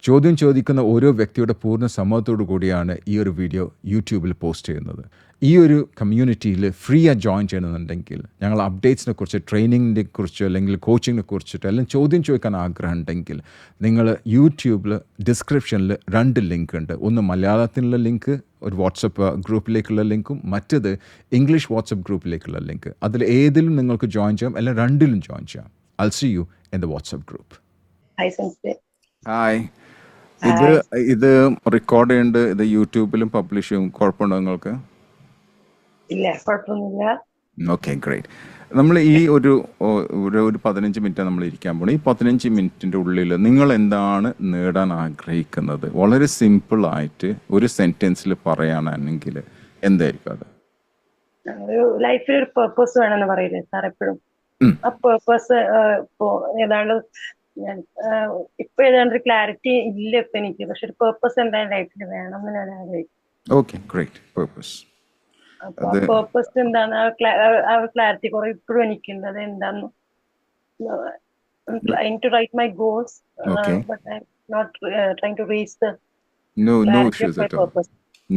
ചോദ്യം ചോദിക്കുന്ന ഓരോ വ്യക്തിയുടെ പൂർണ്ണ സമ്മതത്തോടു കൂടിയാണ് ഈ ഒരു വീഡിയോ യൂട്യൂബിൽ പോസ്റ്റ് ചെയ്യുന്നത്. ഈ ഒരു കമ്മ്യൂണിറ്റിയിൽ ഫ്രീ ആയി ജോയിൻ ചെയ്യണമെന്നുണ്ടെങ്കിൽ ഞങ്ങൾ അപ്ഡേറ്റ്സിനെ കുറിച്ച്, ട്രെയിനിങ്ങിനെ കുറിച്ച്, അല്ലെങ്കിൽ കോച്ചിങ്ങിനെ കുറിച്ചിട്ട് എല്ലാം ചോദ്യം ചോദിക്കാൻ ആഗ്രഹം ഉണ്ടെങ്കിൽ നിങ്ങൾ യൂട്യൂബിൽ ഡിസ്ക്രിപ്ഷനിൽ 2 ലിങ്ക് ഉണ്ട്. ഒന്ന് മലയാളത്തിലുള്ള ലിങ്ക്, ഒരു വാട്സപ്പ് ഗ്രൂപ്പിലേക്കുള്ള ലിങ്കും, മറ്റത് ഇംഗ്ലീഷ് വാട്സപ്പ് ഗ്രൂപ്പിലേക്കുള്ള ലിങ്ക്. അതിൽ ഏതിലും നിങ്ങൾക്ക് ജോയിൻ ചെയ്യാം, അല്ലെങ്കിൽ 2ലും ജോയിൻ ചെയ്യാം. I'll see you in the WhatsApp group. Hi, Sensei. Hi. Hi. ഇത് റെക്കോർഡ് ചെയ്യുന്നുണ്ട്, ഇത് യൂട്യൂബിലും പബ്ലിഷ് ചെയ്യും. കുഴപ്പമുണ്ടോ നിങ്ങൾക്ക്? ഇല്ല, കുഴപ്പമൊന്നുമില്ല. Okay, great. നമ്മൾ ഈ ഒരു 15 മിനിറ്റ് നമ്മൾ ഇരിക്കാൻ പോകണം. ഈ 15 മിനിറ്റിൻ്റെ ഉള്ളിൽ നിങ്ങൾ എന്താണ് നേടാൻ ആഗ്രഹിക്കുന്നത്? വളരെ സിമ്പിളായിട്ട് ഒരു സെൻറ്റൻസിൽ പറയാനാണെങ്കിൽ എന്തായിരിക്കും അത്? ഒരു ലൈഫിൽ ഒരു പേർപ്പസ് വേണമെന്ന് പറയില്ലേ സാർ എപ്പോഴും? ആ പേർപ്പസ് ഇപ്പോ ഏതാണ്ട് ഞാൻ ഇപ്പൊ ഏതാണ്ട് ഒരു ക്ലാരിറ്റി ഇല്ല ഇപ്പൊ എനിക്ക്. പക്ഷെ ഒരു പേർപ്പസ് എന്തായാലും ലൈഫിൽ വേണം എന്ന് ഞാൻ ആഗ്രഹിക്കും. Okay, great. പേർപ്പസ്, അപ്പൊ ആ പേർപ്പസ് എന്താണ്, ആ ക്ലാരിറ്റി കുറെ ഇപ്പോഴും എനിക്കുണ്ട്. അത് എന്താന്ന് trying to write my goals, but I'm not trying to reach the clarity of my purpose.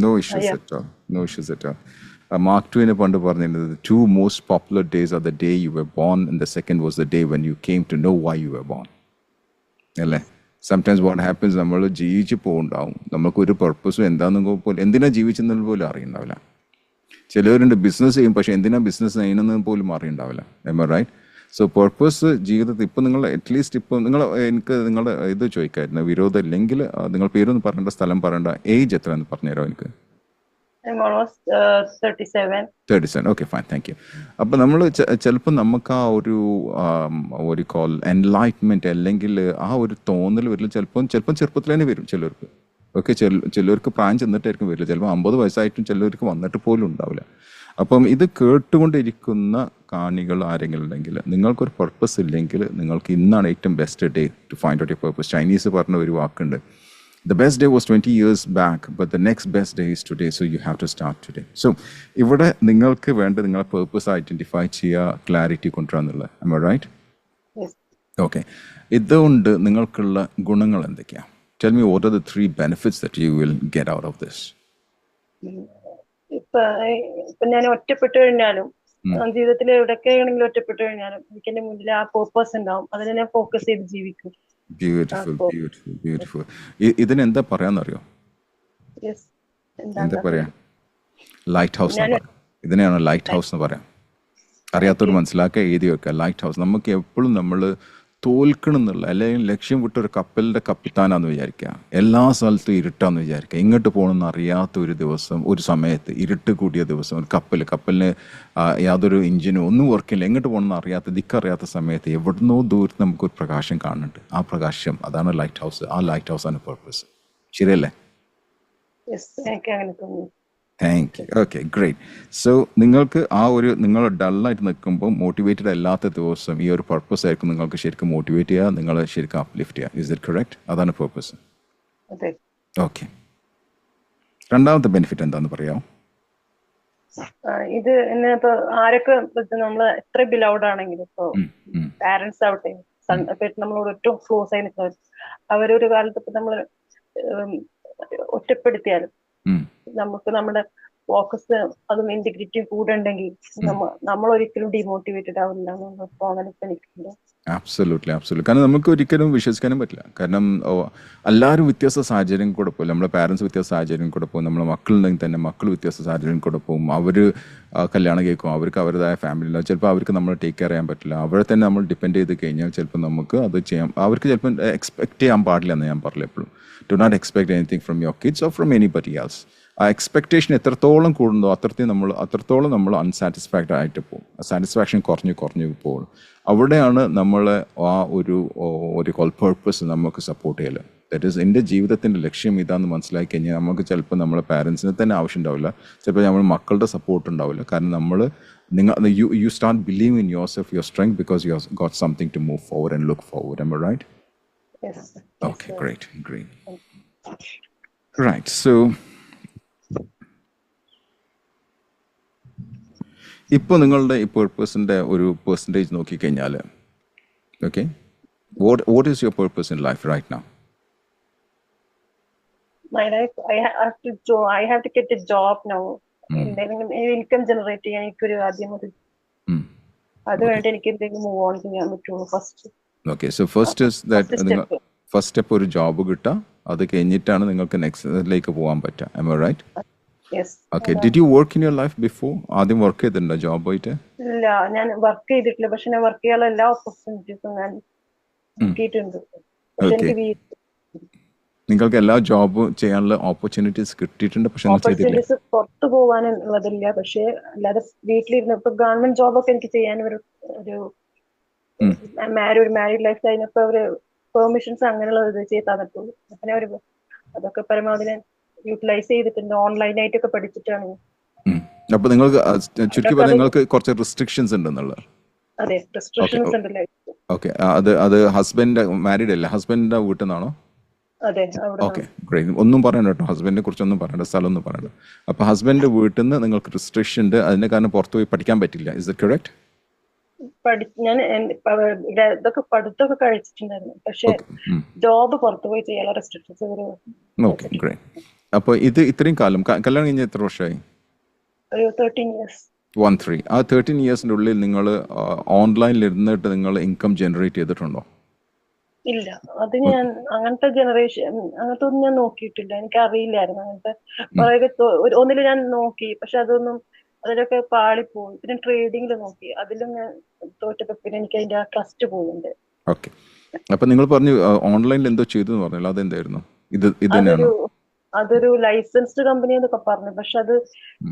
No issues at all. Mark Twain പണ്ട് പറഞ്ഞിരുന്നത്, 2 most popular days are the day you were born and the second was the day when you came to know why you were born. അല്ലേ? Sometimes what happens, നമ്മൾ ജീവിച്ച് പോകുന്നുണ്ടാവും, നമുക്കൊരു പർപ്പസും എന്താണെന്ന് പോലും, എന്തിനാ ജീവിച്ചെന്നത് പോലും അറിയുന്നുണ്ടാവില്ല. ചിലവരുണ്ട് ബിസിനസ് ചെയ്യും, പക്ഷേ എന്തിനാ ബിസിനസ് ചെയ്യുന്നത് പോലും അറിയുന്നുണ്ടാവില്ല. Am I right? So purpose ജീവിതത്തിൽ ഇപ്പോൾ നിങ്ങൾ അറ്റ്ലീസ്റ്റ് ഇപ്പോൾ എനിക്ക് നിങ്ങളുടെ ഇത് ചോദിക്കായിരുന്നു, വിരോധം ഇല്ലെങ്കിൽ നിങ്ങൾ പേരൊന്നും പറയേണ്ട, സ്ഥലം പറയേണ്ട, ഏജ് എത്രയെന്ന് പറഞ്ഞുതരാമോ എനിക്ക്? I'm almost 37. 37, okay, fine, thank you. അപ്പോൾ നമ്മൾ ചിലപ്പോൾ നമുക്ക് ആ ഒരു കോൾ എൻലൈറ്റ്മെൻറ്റ് അല്ലെങ്കിൽ ആ ഒരു തോന്നൽ വരില്ല. ചിലപ്പം ചെറുപ്പത്തിൽ തന്നെ വരും ചിലർക്ക്. ഓക്കെ, ചിലർക്ക് പ്രായം ചെന്നിട്ടായിരിക്കും വരില്ല. ചിലപ്പോൾ 50 വയസ്സായിട്ടും ചിലർക്ക് വന്നിട്ട് പോലും ഉണ്ടാവില്ല. അപ്പം ഇത് കേട്ടുകൊണ്ടിരിക്കുന്ന കാണികൾ ആരെങ്കിലും ഉണ്ടെങ്കിൽ, നിങ്ങൾക്കൊരു പർപ്പസ് ഇല്ലെങ്കിൽ നിങ്ങൾക്ക് ഇന്നാണ് ഏറ്റവും best day to find out your purpose. Chinese പറഞ്ഞ ഒരു വാക്കുണ്ട്, the best day was 20 years back, but the next best day is today, so you have to start today. So ഇവിടെ നിങ്ങൾക്ക് വേണ്ട നിങ്ങളെ പേർപ്പസ് ഐഡന്റിഫൈ ചെയ്യുക, clarity കൊണ്ടുവരാന്നുള്ളത്. am I right? Yes. Okay. ഇതുകൊണ്ട് നിങ്ങൾക്കുള്ള ഗുണങ്ങൾ എന്തൊക്കെയാണ്? Tell me what are the 3 benefits that you will get out of this? ഇപ്പൊ ഞാൻ ഒറ്റപ്പെട്ടു കഴിഞ്ഞാലും, ജീവിതത്തിൽ എവിടെയൊക്കെ ആണെങ്കിലും ഒറ്റപ്പെട്ടു കഴിഞ്ഞാലും എനിക്ക് എന്റെ മുന്നിൽ ആ പേർപ്പസ് ഉണ്ടാവും. അതിനെ ഞാൻ ഫോക്കസ് ചെയ്ത് ജീവിക്കും. ബ്യൂട്ടിഫുൾ. ഇതിനെന്താ പറയാന്നറിയോ? എന്താ പറയാ? Light house. ഇതിനെയാണ് ലൈറ്റ് ഹൗസ് എന്ന് പറയാം. അറിയാത്തവർ മനസ്സിലാക്കുക, എഴുതി വെക്കുക. Light house. നമുക്ക് എപ്പോഴും നമ്മൾ തോൽക്കണം എന്നുള്ള, അല്ലെങ്കിൽ ലക്ഷ്യം വിട്ടൊരു കപ്പലിൻ്റെ കപ്പിത്താനാന്ന് വിചാരിക്കുക, എല്ലാ സ്ഥലത്തും ഇരുട്ടാന്ന് വിചാരിക്കുക. ഇങ്ങോട്ട് പോകണമെന്ന് അറിയാത്ത ഒരു ദിവസം, ഒരു സമയത്ത് ഇരുട്ട് കൂടിയ ദിവസം, ഒരു കപ്പലിന് യാതൊരു എഞ്ചിനും ഒന്നും വർക്കില്ല, എങ്ങോട്ട് പോകണമെന്ന് അറിയാത്ത, ദിക്കറിയാത്ത സമയത്ത് എവിടുന്നോ ദൂരത്ത് നമുക്കൊരു പ്രകാശം കാണുന്നുണ്ട്. ആ പ്രകാശം, അതാണ് ലൈറ്റ് ഹൗസ്. ആ ലൈറ്റ് ഹൗസ് ആണ് പർപ്പസ്. ശരിയല്ലേ? Thank you. Okay, great. So നിങ്ങൾക്ക് നിങ്ങൾ ഡള്ളായിട്ട് നിൽക്കുമ്പോൾ, മോട്ടിവേറ്റഡ് അല്ലാത്ത ദിവസം ഈ ഒരു പർപ്പസ് ആയിരിക്കും നിങ്ങൾക്ക് ശരിക്കും മോട്ടിവേറ്റ് ചെയ്യുക, നിങ്ങളെ ശരിക്കും അപ്ലിഫ്റ്റ് ചെയ്യുക. Is it correct? അതാണ് പർപ്പസ്. ഓക്കെ. രണ്ടാമത്തെ ബെനിഫിറ്റ് എന്താന്ന് പറയാമോ? ഇത് ഇപ്പൊ ആരൊക്കെ നമ്മൾ എത്ര ബിലൗഡ് ആണെങ്കിലും, ഇപ്പൊ പാരന്റ്സ് ആവട്ടെ, നമ്മളോട് ഏറ്റവും ക്ലോസ് ആയി നിൽക്കുന്നവർ, അവരൊരു കാലത്ത് ഇപ്പൊ നമ്മൾ ഒറ്റപ്പെടുത്തിയാലും നമുക്ക് നമ്മുടെ ഫോക്കസ് അതും ഇന്റഗ്രിറ്റിയും കൂടെ ഉണ്ടെങ്കിൽ നമ്മൾ ഒരിക്കലും ഡിമോട്ടിവേറ്റഡ് ആവില്ല. അബ്സല്യൂട്ട്ലി. കാരണം നമുക്ക് ഒരിക്കലും വിശ്വസിക്കാനും പറ്റില്ല. കാരണം എല്ലാവരും വ്യത്യസ്ത സാഹചര്യം കൂടെ പോകും. നമ്മുടെ പാരൻസ് വ്യത്യസ്ത സാഹചര്യം കൂടെ പോകും. നമ്മളെ മക്കളുണ്ടെങ്കിൽ തന്നെ മക്കൾ വ്യത്യസ്ത സാഹചര്യം കൂടെ പോകും. അവർ കല്യാണം കേൾക്കും, അവർക്ക് അവരുടേതായ ഫാമിലി ഉണ്ടാവും. ചിലപ്പോൾ അവർക്ക് നമ്മൾ ടേക്ക് കെയർ ചെയ്യാൻ പറ്റില്ല. അവരെ തന്നെ നമ്മൾ ഡിപ്പെൻഡ് ചെയ്ത് കഴിഞ്ഞാൽ ചിലപ്പോൾ നമുക്ക് അത് ചെയ്യാം, അവർക്ക് ചിലപ്പോൾ എക്സ്പെക്ട് ചെയ്യാൻ പാടില്ല എന്ന് ഞാൻ പറഞ്ഞില്ല എപ്പോഴും. Do not expect anything from your kids or from anybody else. ആ എക്സ്പെക്ടേഷൻ എത്രത്തോളം കൂടുന്നോ അത്രത്തോളം നമ്മൾ അൺസാറ്റിസ്ഫൈഡ് ആയിട്ട് പോകും. സാറ്റിസ്ഫാക്ഷൻ കുറഞ്ഞു പോകും. അവിടെയാണ് നമ്മൾ ആ ഒരു കോൾ പർപ്പസ് നമുക്ക് സപ്പോർട്ട് ചെയ്യല്. ദാറ്റ് ഈസ് എൻ്റെ ജീവിതത്തിൻ്റെ ലക്ഷ്യം ഇതാന്ന് മനസ്സിലാക്കി കഴിഞ്ഞാൽ നമുക്ക് ചിലപ്പോൾ നമ്മളെ പാരൻസിന് തന്നെ ആവശ്യം ഉണ്ടാവില്ല, ചിലപ്പോൾ നമ്മൾ മക്കളുടെ സപ്പോർട്ട് ഉണ്ടാവില്ല. കാരണം you start believing in yourself, your strength, because you have got something to move forward and look forward. Am I right? Yes. Okay, great. Right, so ഇപ്പോൾ നിങ്ങളുടെ ഈ പേർപ്പസിൻ്റെ ഒരു പെർസെൻറ്റേജ് നോക്കിക്കഴിഞ്ഞാൽ, okay, what is your purpose in life right now? my life, I have to get a job now. എന്തെങ്കിലും income generate ചെയ്യാൻ എനിക്കൊരു ആദ്യം ഒരു അത് Okay. വേണ്ടി എനിക്ക് എന്തെങ്കിലും മൂവ് ഓൺ ചെയ്യാൻ പറ്റുള്ളൂ first okay so first is that നിങ്ങൾ സ്റ്റെപ്പ്. ഫസ്റ്റ് സ്റ്റെപ്പ് ഒരു ജോബ് കിട്ടുക, അത് കഴിഞ്ഞിട്ടാണ് നിങ്ങൾക്ക് നെക്സ്റ്റിലേക്ക് പോകാൻ പറ്റുക. Am I right? Yes. Okay. Did you work in your life before? ആദ്യം വർക്ക് ചെയ്തിട്ടുണ്ടോ ജോബ് പോയിട്ട്? ഇല്ല, ഞാൻ വർക്ക് ചെയ്തിട്ടില്ല. പക്ഷെ ഞാൻ വർക്ക് ചെയ്യാനുള്ള എല്ലാ ഓപ്പർച്യൂണിറ്റീസും ഞാൻ നോക്കിയിട്ടുണ്ട്. പക്ഷെ Okay. എനിക്ക് നിങ്ങൾക്ക് എല്ലാ ജോബ് ചെയ്യാനുള്ള ഓപ്പർച്യൂണിറ്റീസ് കിട്ടിയിട്ടുണ്ട്, പക്ഷെ ഒന്നും ചെയ്തില്ല. ഓപ്പർച്യൂണിറ്റീസ് പുറത്തു പോകാനുള്ളതില്ല. പക്ഷെ അല്ലാതെ വീട്ടിലിരുന്ന് ഇപ്പൊ ഗവൺമെന്റ് ജോബൊക്കെ എനിക്ക് ചെയ്യാൻ ഒരു മാരീഡ് ലൈഫ് കഴിഞ്ഞപ്പോ അവര് പെർമിഷൻസ് അങ്ങനെയുള്ള ഇത് ചെയ്ത് തന്നിട്ടുള്ളൂ. അങ്ങനെ ഒരു അതൊക്കെ പരമാവധി ഞാൻ യൂട്ടിലൈസ് ചെയ്തിട്ടുണ്ട്. ഓൺലൈനായിട്ടൊക്കെ പഠിച്ചിട്ടാണ്. അപ്പൊ നിങ്ങൾക്ക് ചുരുക്കി പറഞ്ഞാൽ നിങ്ങൾക്ക് കുറച്ച് റെസ്ട്രിക്ഷൻസ് ഉണ്ടെന്നുള്ളത്. അതെ, റെസ്ട്രിക്ഷൻസ് ഉണ്ട് ലൈഫ്. ഓക്കെ. അത് ഹസ്ബൻഡ് മാരീഡ് അല്ല, ഹസ്ബൻഡിന്റെ വീട്ടിൽ നിന്നാണോ? അതെ, അവിടെ ഓക്കെ, ഗ്രേറ്റ്. ഒന്നും പറയണ്ട കേട്ടോ, ഹസ്ബൻഡിനെ കുറിച്ചൊന്നും പറയണ്ട, സ്ഥലമൊന്നും പറയണ്ട. അപ്പൊ ഹസ്ബൻഡിന്റെ വീട്ടിൽ നിന്ന് നിങ്ങൾക്ക് റെസ്ട്രിക്ഷൻ ഉണ്ട്, അതിന്റെ കാരണം പുറത്തു പോയി പഠിക്കാൻ പറ്റില്ല. Is it correct? ഞാൻ ഇതൊക്കെ പഠിത്തമൊക്കെ കഴിച്ചിട്ടുണ്ടായിരുന്നു. പക്ഷെ ജോബ് പുറത്തു പോയി ചെയ്യാനുള്ള റെസ്ട്രിക്ഷൻസ് ഓക്കെ, ഗ്രേറ്റ്. അപ്പൊ ഇത് ഇത്രയും കാലം കല്യാണം കഴിഞ്ഞ എത്ര വർഷമായി? ഒരു 13 years. 13. ആ 13 yearsന്റെ ഉള്ളിൽ നിങ്ങൾ ഓൺലൈനിൽ ഇരുന്നിട്ട് നിങ്ങൾ ഇൻകം ജനറേറ്റ് ചെയ്തിട്ടുണ്ടോ? ഇല്ല, അത് ഞാൻ അങ്ങനത്തെ ജനറേഷൻ അങ്ങനത്തെ ഒന്നും ഞാൻ നോക്കിയിട്ടില്ല. എനിക്ക് അറിയില്ലായിരുന്നു അങ്ങനത്തെ. ഒന്നിൽ ഞാൻ നോക്കി, പക്ഷെ അതൊന്നും അതിലൊക്കെ പാളിപ്പോയി. പിന്നെ ട്രേഡിങ്ങിൽ നോക്കി, അതിലും ഞാൻ തോറ്റപ്പോ പിന്നെ എനിക്ക് അതിന്റെ ആ ട്രസ്റ്റ് പോകുന്നുണ്ട്. ഓക്കെ. അപ്പൊ നിങ്ങൾ പറഞ്ഞു ഓൺലൈനിൽ എന്തോ ചെയ്തു എന്ന് പറഞ്ഞല്ലോ, അതെന്തായിരുന്നു? ഇത് തന്നെയാണോ? അതൊരു ലൈസൻസ്ഡ് കമ്പനി എന്നൊക്കെ പറഞ്ഞു. പക്ഷെ അത്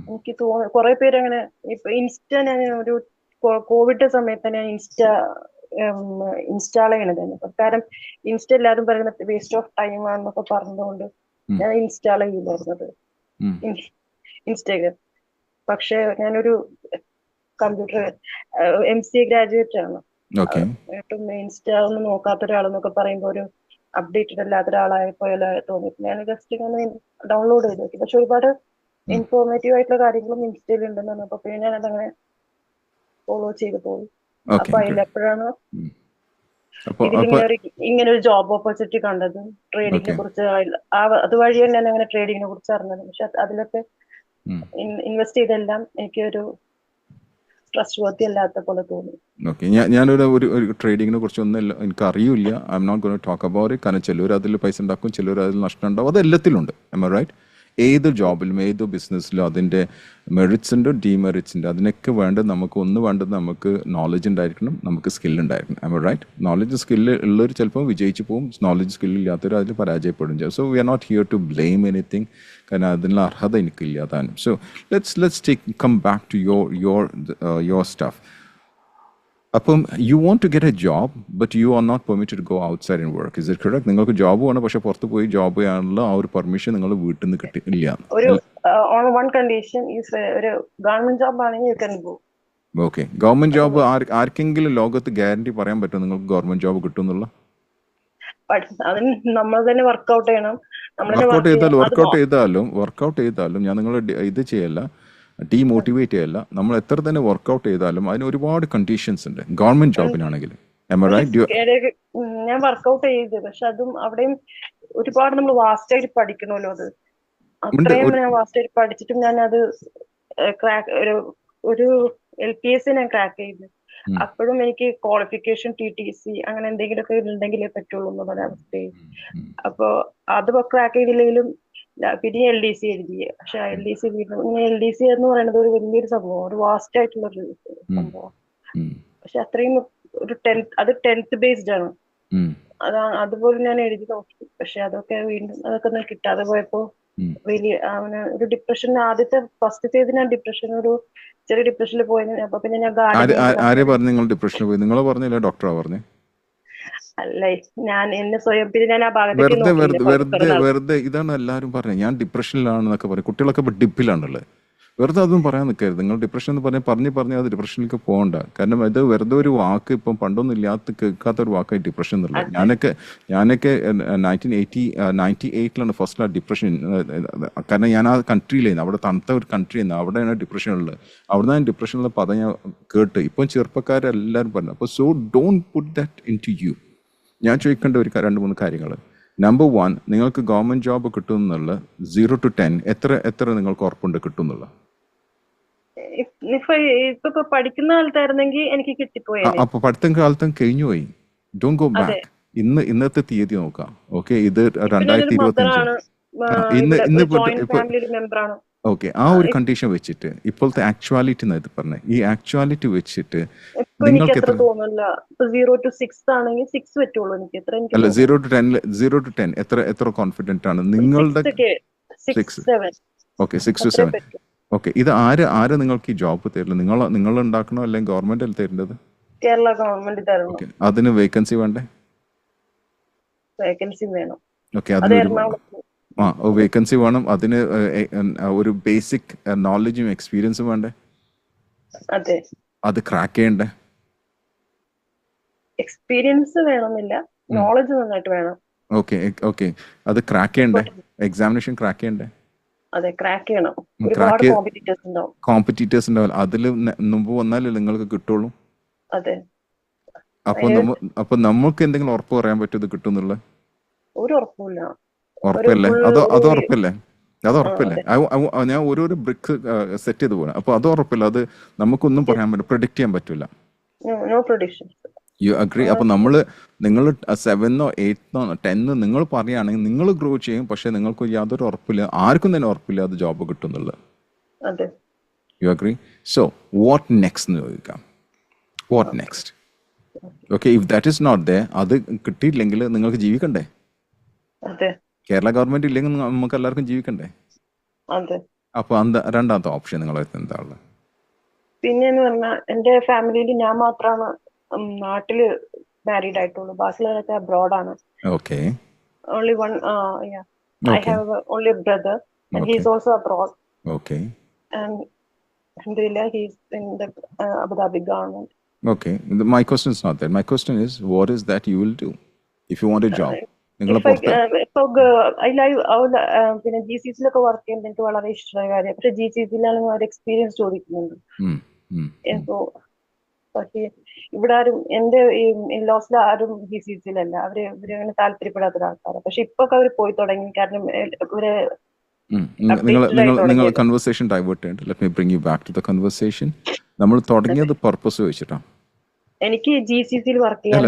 എനിക്ക് തോന്നുന്നു കുറെ പേര് അങ്ങനെ ഇപ്പൊ ഞാൻ ഒരു കോവിഡ് സമയത്ത് ഞാൻ ഇൻസ്റ്റാൾ ചെയ്യണതായിരുന്നു. കാരണം ഇൻസ്റ്റ എല്ലാവരും പറയുന്നത് വേസ്റ്റ് ഓഫ് ടൈം ആണെന്നൊക്കെ പറഞ്ഞതുകൊണ്ട് ഞാൻ ഇൻസ്റ്റാൾ ചെയ്യില്ലായിരുന്നത് ഇൻസ്റ്റാഗ്രാം. പക്ഷെ ഞാനൊരു കമ്പ്യൂട്ടർ MCA ഗ്രാജുവേറ്റ് ആണ്. ഇൻസ്റ്റ ഒന്നും നോക്കാത്ത ഒരാളെന്നൊക്കെ പറയുമ്പോൾ ഒരു അപ്ഡേറ്റഡ് അല്ലാത്ത ഒരാളായപ്പോല തോന്നിയിട്ട് ഞാൻ ജസ്റ്റ് ഇങ്ങനെ ഡൗൺലോഡ് ചെയ്ത് നോക്കി. പക്ഷെ ഒരുപാട് ഇൻഫോർമേറ്റീവ് ആയിട്ടുള്ള കാര്യങ്ങളും ഇൻസ്റ്റയിൽ ഉണ്ടെന്ന് പറഞ്ഞപ്പോ പിന്നെ ഞാൻ അതങ്ങനെ ഫോളോ ചെയ്ത് പോയി. അപ്പൊ അതിലെപ്പോഴാണ് ഇങ്ങനെ ഒരു ജോബ് ഓപ്പർച്യൂണിറ്റി കണ്ടത്, ട്രേഡിങ്ങിനെ കുറിച്ച്. അതുവഴിയാണ് ഞാൻ അങ്ങനെ ട്രേഡിങ്ങിനെ കുറിച്ച് അറിഞ്ഞത്. പക്ഷെ അതിലൊക്കെ ഇൻവെസ്റ്റ് ചെയ്തെല്ലാം എനിക്കൊരു ട്രസ്റ്റ് വർത്തി അല്ലാത്ത പോലെ തോന്നി. ഓക്കെ. ഞാനൊരു ട്രേഡിങ്ങിനെ കുറിച്ച് ഒന്നും എനിക്ക് അറിയില്ല. I'm not going to talk about it. കാരണം ചിലർ അതിൽ പൈസ ഉണ്ടാക്കും, ചിലർ അതിൽ നഷ്ടം ഉണ്ടാവും. അത് എല്ലാത്തിലുണ്ട്. ആം ഐ റൈറ്റ്? ഏത് ജോബിലും ഏത് ബിസിനസ്സിലും അതിൻ്റെ മെറിറ്റ്സ് ഉണ്ട്, ഡീമെറിറ്റ്സ് ഉണ്ട്. അതിനൊക്കെ വേണ്ടത് നമുക്ക് നോളജ് ഉണ്ടായിരിക്കണം, നമുക്ക് സ്കിൽ ഉണ്ടായിരിക്കണം. Am I right? Knowledge skill ഉള്ളവർ ചിലപ്പോൾ വിജയിച്ചു പോകും, നോളജ് സ്കില്ലില്ലാത്തവർ അതിൽ പരാജയപ്പെടും ചെയ്യും. So we are not here to blame anything, കാരണം അതിനുള്ള അർഹത എനിക്കില്ല താനും. So let's come back to your stuff. അപ്പം you want to get a job but you are not permitted to go outside and work. Is it correct? നിങ്ങൾക്ക് job വേണം, പക്ഷെ പുറത്ത് പോയി ജോബ് ചെയ്യാനുള്ള ആ ഒരു പെർമിഷൻ നിങ്ങൾ വീട്ടിൽ നിന്ന് കിട്ടില്ല. ഒരു ഓൺ വൺ കണ്ടീഷൻ ഈസ് ഒരു ഗവൺമെന്റ് ജോബ് ആണെങ്കിൽ you can go. Okay. Government job ആർക്കെങ്കിലും ലോകത്ത് ഗ്യാരണ്ടി പറയാൻ പറ്റും നിങ്ങൾക്ക് ഗവൺമെന്റ് ജോബ് കിട്ടും എന്നുള്ള? അതിന് നമ്മൾ തന്നെ വർക്ക്ഔട്ട് ചെയ്യണം. വർക്ക്ഔട്ട് ചെയ്താലും ഞാൻ നിങ്ങളെ ഇത് ചെയ്യല്ല, ഡീമോട്ടിവേറ്റ് ചെയ്യല്ല. നമ്മൾ എത്ര തന്നെ വർക്ക്ഔട്ട് ചെയ്താലും അതിന് ഒരുപാട് കണ്ടീഷൻസ് ഉണ്ട് ഗവൺമെന്റ് ജോബിനാണെങ്കിൽ. ഞാൻ വർക്ക്ഔട്ട് ചെയ്ത്, പക്ഷെ അതും അവിടെയും ഒരുപാട് നമ്മൾ വാസ്റ്റ് ആയിട്ട് പഠിക്കണമല്ലോ. അത് അത്രയും ഞാൻ വാസ്റ്റ് ആയിട്ട് പഠിച്ചിട്ടും ഞാൻ അത് ഒരു LPS ഞാൻ ക്രാക്ക് ചെയ്തു. അപ്പോഴും എനിക്ക് ക്വാളിഫിക്കേഷൻ TTC അങ്ങനെ എന്തെങ്കിലുമൊക്കെ ഉണ്ടെങ്കിലേ പറ്റുള്ളൂ എന്നുള്ള അവസ്ഥയിൽ. അപ്പൊ അത് ക്രാക്ക് ചെയ്തില്ലെങ്കിലും പിന്നെ LDC എഴുതി. പക്ഷെ LDC എന്ന് പറയുന്നത് ഒരു വലിയൊരു സംഭവം, ഒരു വാസ്റ്റ് ആയിട്ടുള്ള ഒരു സംഭവം. പക്ഷെ അത്രയും ഒരു 10th ബേസ്ഡ് ആണ്. അതുപോലെ ഞാൻ എഴുതി നോക്കി. പക്ഷെ അതൊക്കെ ഒന്നും കിട്ടാതെ പോയപ്പോ വലിയ ഒരു ഡിപ്രഷൻ. ഫസ്റ്റ് ഞാൻ ഡിപ്രഷൻ, ഒരു ചെറിയ ഡിപ്രഷനിൽ പോയത്. അപ്പൊ പിന്നെ ഞാൻ അല്ല, ഞാൻ എന്നെ സ്വയം പിന്നെ ഞാൻ ആ ഭാഗത്തേക്ക് വെറുതെ ഇതാണ് എല്ലാവരും പറഞ്ഞത്. ഞാൻ ഡിപ്രഷനിലാണെന്നൊക്കെ പറയും. കുട്ടികളൊക്കെ ഇപ്പൊ ഡിപ്പിലാണുള്ളത്. വെറുതെ അതൊന്നും പറയാൻ നിൽക്കരുത്. നിങ്ങൾ ഡിപ്രഷൻ എന്ന് പറഞ്ഞ് അത് ഡിപ്രഷനിലേക്ക് പോകണ്ട. കാരണം ഇത് വെറുതെ ഒരു വാക്ക്, ഇപ്പം പണ്ടൊന്നും കേൾക്കാത്ത ഒരു വാക്കായി ഡിപ്രഷൻ എന്നുള്ളത്. ഞാനൊക്കെ 1998 ഫസ്റ്റ് ഡിപ്രഷൻ. കാരണം ഞാൻ ആ കൺട്രിയിലായിരുന്നു, അവിടെ തണുത്ത ഒരു കൺട്രി ആയിരുന്നു, അവിടെയാണ് ഡിപ്രഷൻ ഉള്ളത്. അവിടെ നിന്ന് ഡിപ്രഷനുള്ള പദം ഞാൻ കേട്ട്. ഇപ്പം ചെറുപ്പക്കാരെല്ലാവരും പറഞ്ഞു. അപ്പോൾ so don't put that into you. ഞാൻ ചോദിക്കേണ്ട ഒരു 2-3 കാര്യങ്ങൾ. നമ്പർ 1, നിങ്ങൾക്ക് ഗവൺമെന്റ് ജോബ് കിട്ടും എന്നുള്ള 0 to 10 എത്ര നിങ്ങൾക്ക് ഉറപ്പുണ്ട് കിട്ടും എന്നുള്ള? ഇപ്പൊ പഠിക്കുന്ന കാലത്തായിരുന്നെങ്കിൽ എനിക്ക് കിട്ടിപ്പോയേനെ. അപ്പൊ പഠിത്തം കാലത്തും കഴിഞ്ഞു പോയി. ഡോണ്ട് ഗോ അതെ, ബാക്ക്. ഇന്നത്തെ തീയതി നോക്കാം. ഓക്കെ, ഇത് ഇപ്പൊ ഞാനൊരു 2025. മദറാണ്, ഇന്ന് ഇവിടെ ഇന്ന് ഒരു ജോയിന്റ് ഫാമിലി ഒരു മെമ്പറാണ്. ഓക്കെ, ആ ഒരു കണ്ടീഷൻ വെച്ചിട്ട് ഇപ്പോഴത്തെ ആക്ച്വാലിറ്റി ഇത് പറഞ്ഞത്, ഈ ആക്ച്വാലിറ്റി വെച്ചിട്ട് ഇപ്പൊ എനിക്ക് നിങ്ങൾക്ക് അത്ര എത്ര? തോന്നുന്നില്ല. ഇപ്പൊ 0 to 6 ആണെങ്കിൽ 6 പറ്റുള്ളൂ എനിക്ക്, എത്ര എനിക്ക് അല്ല, തോന്നുന്നു. 0 to 10 എത്ര കോൺഫിഡന്റ് ആണ് നിങ്ങളുടെ? 6, 7 ഓക്കെ, 6 to അത്രേ 7. പറ്റും. ഓക്കെ, ഇത് ആര് നിങ്ങൾക്ക് ഈ ജോബ് തരില്ല? നിങ്ങൾ ഉണ്ടാക്കണോ അല്ലെങ്കിൽ ഗവൺമെന്റ് അല്ല തരേണ്ടത്? കേരള ഗവൺമെന്റ് തരണം. ഓക്കെ, അതിന് വേക്കൻസി വേണ്ടേ? വേക്കൻസി വേണം. ഓക്കെ, അത് അതിനൊരു എറണാകുളത്ത്. വേക്കൻസി വേണം. അതിന് ഒരു ബേസിക് നോളജും എക്സ്പീരിയൻസും വേണ്ടേ? അതെ, അത് ക്രാക്ക് ചെയ്യണ്ടേ? എക്സ്പീരിയൻസ് വേണമെന്നില്ല, നോളജ് നന്നായിട്ട് വേണം. ഓക്കെ, അത് ക്രാക്ക് ചെയ്യണ്ടേ? എക്സാമിനേഷൻ ക്രാക്ക് ചെയ്യണ്ടേ? അതെ, ക്രാക്ക് ചെയ്യണം. ഒരുപാട് കോമ്പറ്റീറ്റേഴ്സ് ഉണ്ടാവും. കോമ്പറ്റീറ്റേഴ്സ് ഉണ്ടാവില്ല, അതിൽ മുമ്പ് വന്നാലേ നിങ്ങൾക്ക് കിട്ടുള്ളൂ. അതെ, അപ്പൊ നമുക്ക് എന്തെങ്കിലും ഉറപ്പ് പറയാൻ പറ്റും ഇത് കിട്ടുന്നുള്ള? ഒരു ഉറപ്പില്ല. ഉറപ്പല്ലേ? അത് ഉറപ്പല്ലേ? അതെ. ഞാൻ ഓരോരോ ബ്രിക്ക് സെറ്റ് ചെയ്ത് പോകണം. അപ്പൊ അത് ഉറപ്പില്ല, അത് നമുക്കൊന്നും പറയാൻ പറ്റില്ല, പ്രെഡിക്റ്റ് ചെയ്യാൻ പറ്റില്ല. No prediction. You agree? അപ്പൊ നിങ്ങൾ 7 or 8 or 10 നിങ്ങൾ പറയുകയാണെങ്കിൽ നിങ്ങൾ ഗ്രോ ചെയ്യും, പക്ഷെ നിങ്ങൾക്ക് യാതൊരു ഉറപ്പില്ല, ആർക്കും തന്നെ ഉറപ്പില്ല അത് ജോബ് കിട്ടുന്നുള്ളത്. അതെ. You agree? So what next എന്ന് ചോദിക്കാം. What next? Okay, if that is not there, അത് കിട്ടിയില്ലെങ്കിൽ നിങ്ങൾക്ക് ജീവിക്കണ്ടേ? അതെ, കേരള ഗവൺമെന്റ് ഇല്ലെങ്കിൽ നമുക്ക് എല്ലാവർക്കും ജീവിക്കണ്ടേ? അതെ. അപ്പൊ രണ്ടാമത്തെ ഓപ്ഷൻ നിങ്ങളെ എന്താ ഉള്ളത്? പിന്നെന്ന് പറഞ്ഞാൽ എന്റെ ഫാമിലിയിൽ ഞാൻ മാത്രമാണ് നാട്ടില് മാരീഡ് ആയിട്ടുള്ളൂ, ബാക്കിയുള്ളവരൊക്കെ അബ്രോഡാണ്. Okay, only one. I have only a brother and he's also abroad. Okay. And alhamdulillah he's in the Abu Dhabi government. Okay. My question is not that. My question is, what is that you will do if you want a job? പിന്നെ GCC-ലൊക്കെ work ചെയ്യുന്നത് എനിക്ക് വളരെ ഇഷ്ടമായ കാര്യം. പക്ഷെ GCC-ലാണെങ്കിൽ ഒരു experience ചോദിക്കുന്നുണ്ട്. പക്ഷേ ഇവിടെ ആരും, എന്റെ ഇൻലോസിൽ ആരും GCC-ലല്ല, ഇവരങ്ങനെ താല്പര്യപ്പെടാത്ത ആൾക്കാരാണ്. പക്ഷെ ഇപ്പൊ അവർ പോയി തുടങ്ങി, കാരണം ഇവര് നിങ്ങൾ കൺവെർസേഷൻ ഡൈവേർട്ട് ചെയ്യണ്ട. Let me bring you back to the conversation. നമ്മൾ തുടങ്ങിയത് പർപ്പസ് വെച്ചിട്ടാണ്. എനിക്ക് GCC-ൽ വർക്ക് ചെയ്യാൻ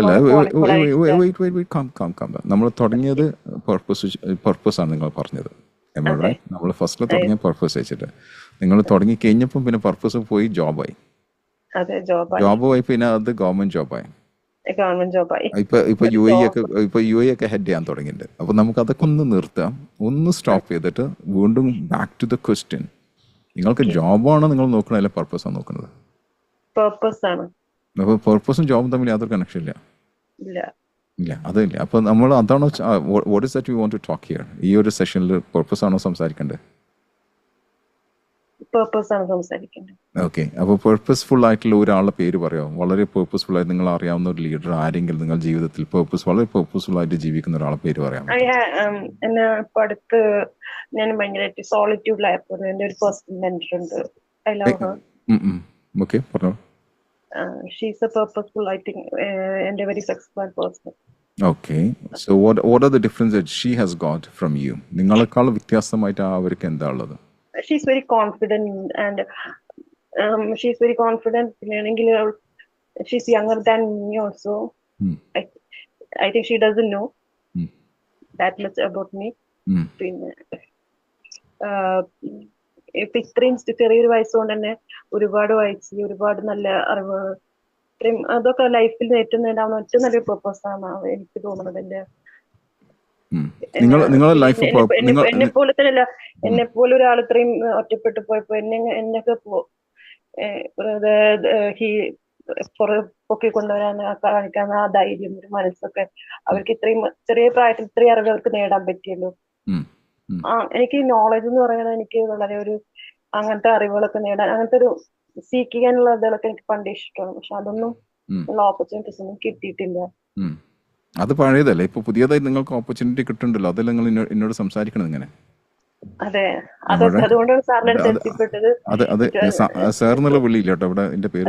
നമ്മൾ തുടങ്ങിയത് പർപ്പസ് ആണ്. നിങ്ങൾ പറഞ്ഞത് നമ്മൾ ഫസ്റ്റിൽ തുടങ്ങിയ പർപ്പസ് വെച്ചിട്ട് നിങ്ങൾ തുടങ്ങി കഴിഞ്ഞപ്പം പിന്നെ പർപ്പസ് പോയി ജോബായി. ജോബായി പിന്നെ അത് ഗവൺമെന്റ് ജോബായി. ഇപ്പൊ UAE ഒക്കെ ഹെഡ് ചെയ്യാൻ തുടങ്ങിയിട്ടുണ്ട്. അപ്പൊ നമുക്ക് അതൊക്കെ ഒന്ന് നിർത്താം, ഒന്ന് സ്റ്റോപ്പ് ചെയ്തിട്ട് വീണ്ടും ബാക്ക് ടു ദ ക്വസ്റ്റ്യൻ. നിങ്ങൾക്ക് ജോബാണോ നിങ്ങൾ നോക്കണത്, അല്ലെ പർപ്പസ് ആണ് നോക്കുന്നത്? അപ്പൊ പർപ്പസും ജോബും തമ്മിൽ യാതൊരു കണക്ഷൻ ഇല്ല, അതില്ല. അപ്പൊ നമ്മൾ അതാണോ, what is that you want to talk here? ഈ ഒരു സെഷനിൽ പർപ്പസ് ആണോ സംസാരിക്കേണ്ടത്? ഓക്കെ, അപ്പോൾ പേർപ്പസ്ഫുൾ ആയിട്ടുള്ള ഒരാളുടെ പേര് പറയാമോ? വളരെ പേർപ്പസ്ഫുൾ ആയിട്ട് നിങ്ങൾ അറിയാവുന്ന ഒരു ലീഡർ, ആരെങ്കിലും നിങ്ങൾ ജീവിതത്തിൽ വളരെ പേർപ്പസ്ഫുൾ ആയിട്ട് ജീവിക്കുന്ന ഒരാളെ പേര് പറയാമോ? എന്നെ ഇപ്പൊ അടുത്ത് ഞാൻ ഭയങ്കരമായിട്ട് സോളിറ്റ്യൂഡിലായപ്പോൾ എന്റെ ഒരു പേഴ്സണൽ മെന്റർ ഉണ്ട്. I love her. ഓക്കെ, പറഞ്ഞോ. She's A purposeful, I think, and a very successful person. Okay, so what are the differences that she has got from you? നിങ്ങളെക്കാൾ വ്യത്യാസമായിട്ട് അവർക്ക് എന്താ ഉള്ളത്? She's very confident and she's very confident. She's younger than me also. I think she doesn't know that much about me. ഇപ്പൊ ഇത്രയും ചെറിയൊരു വയസ്സുകൊണ്ട് തന്നെ ഒരുപാട് വായിച്ച്, ഒരുപാട് നല്ല അറിവ്, ഇത്രയും അതൊക്കെ ലൈഫിൽ ഏറ്റവും നേടാവുന്ന ഏറ്റവും നല്ലൊരു പർപ്പസ് ആണ് എനിക്ക് തോന്നുന്നത്. എന്നെ പോലെ തന്നെയല്ല, എന്നെ പോലെ ഒരാൾ ഇത്രയും ഒറ്റപ്പെട്ടു പോയപ്പോ എന്നൊക്കെ പൊക്കി കൊണ്ടുവരാൻ കാണിക്കാൻ ആ ധൈര്യം, ഒരു മനസ്സൊക്കെ അവർക്ക് ഇത്രയും ചെറിയ പ്രായത്തിൽ ഇത്രയും അറിവ് അവർക്ക് നേടാൻ പറ്റിയല്ലോ. എനിക്ക് നോളജ് എന്ന് പറയുന്നത് എനിക്ക് വളരെ ഒരു അങ്ങനത്തെ അറിവുകളൊക്കെ നേടാൻ, അങ്ങനത്തെ ഒരു സീക്ക് ചെയ്യാനുള്ള ഇതൊക്കെ എനിക്ക് പണ്ട് ഇഷ്ടമാണ്. പക്ഷെ അതൊന്നും ഉള്ള ഓപ്പർച്യൂണിറ്റീസ് ഒന്നും കിട്ടിയിട്ടില്ല. അത് പഴയതല്ലേ, ഇപ്പൊ പുതിയതായി നിങ്ങൾക്ക് ഓപ്പർച്യൂണിറ്റി കിട്ടുന്നുണ്ടല്ലോ, അതെല്ലാം നിങ്ങൾ എന്നോട് സംസാരിക്കണം ഇങ്ങനെ. അതെ, അതുകൊണ്ടാണ് സാറിന്റെ അടുത്ത് എത്തിപ്പെട്ടത്. അതെ, സാർ എന്നുള്ള വിളിയില്ല കേട്ടോ, ഇവിടെ എന്റെ പേര്.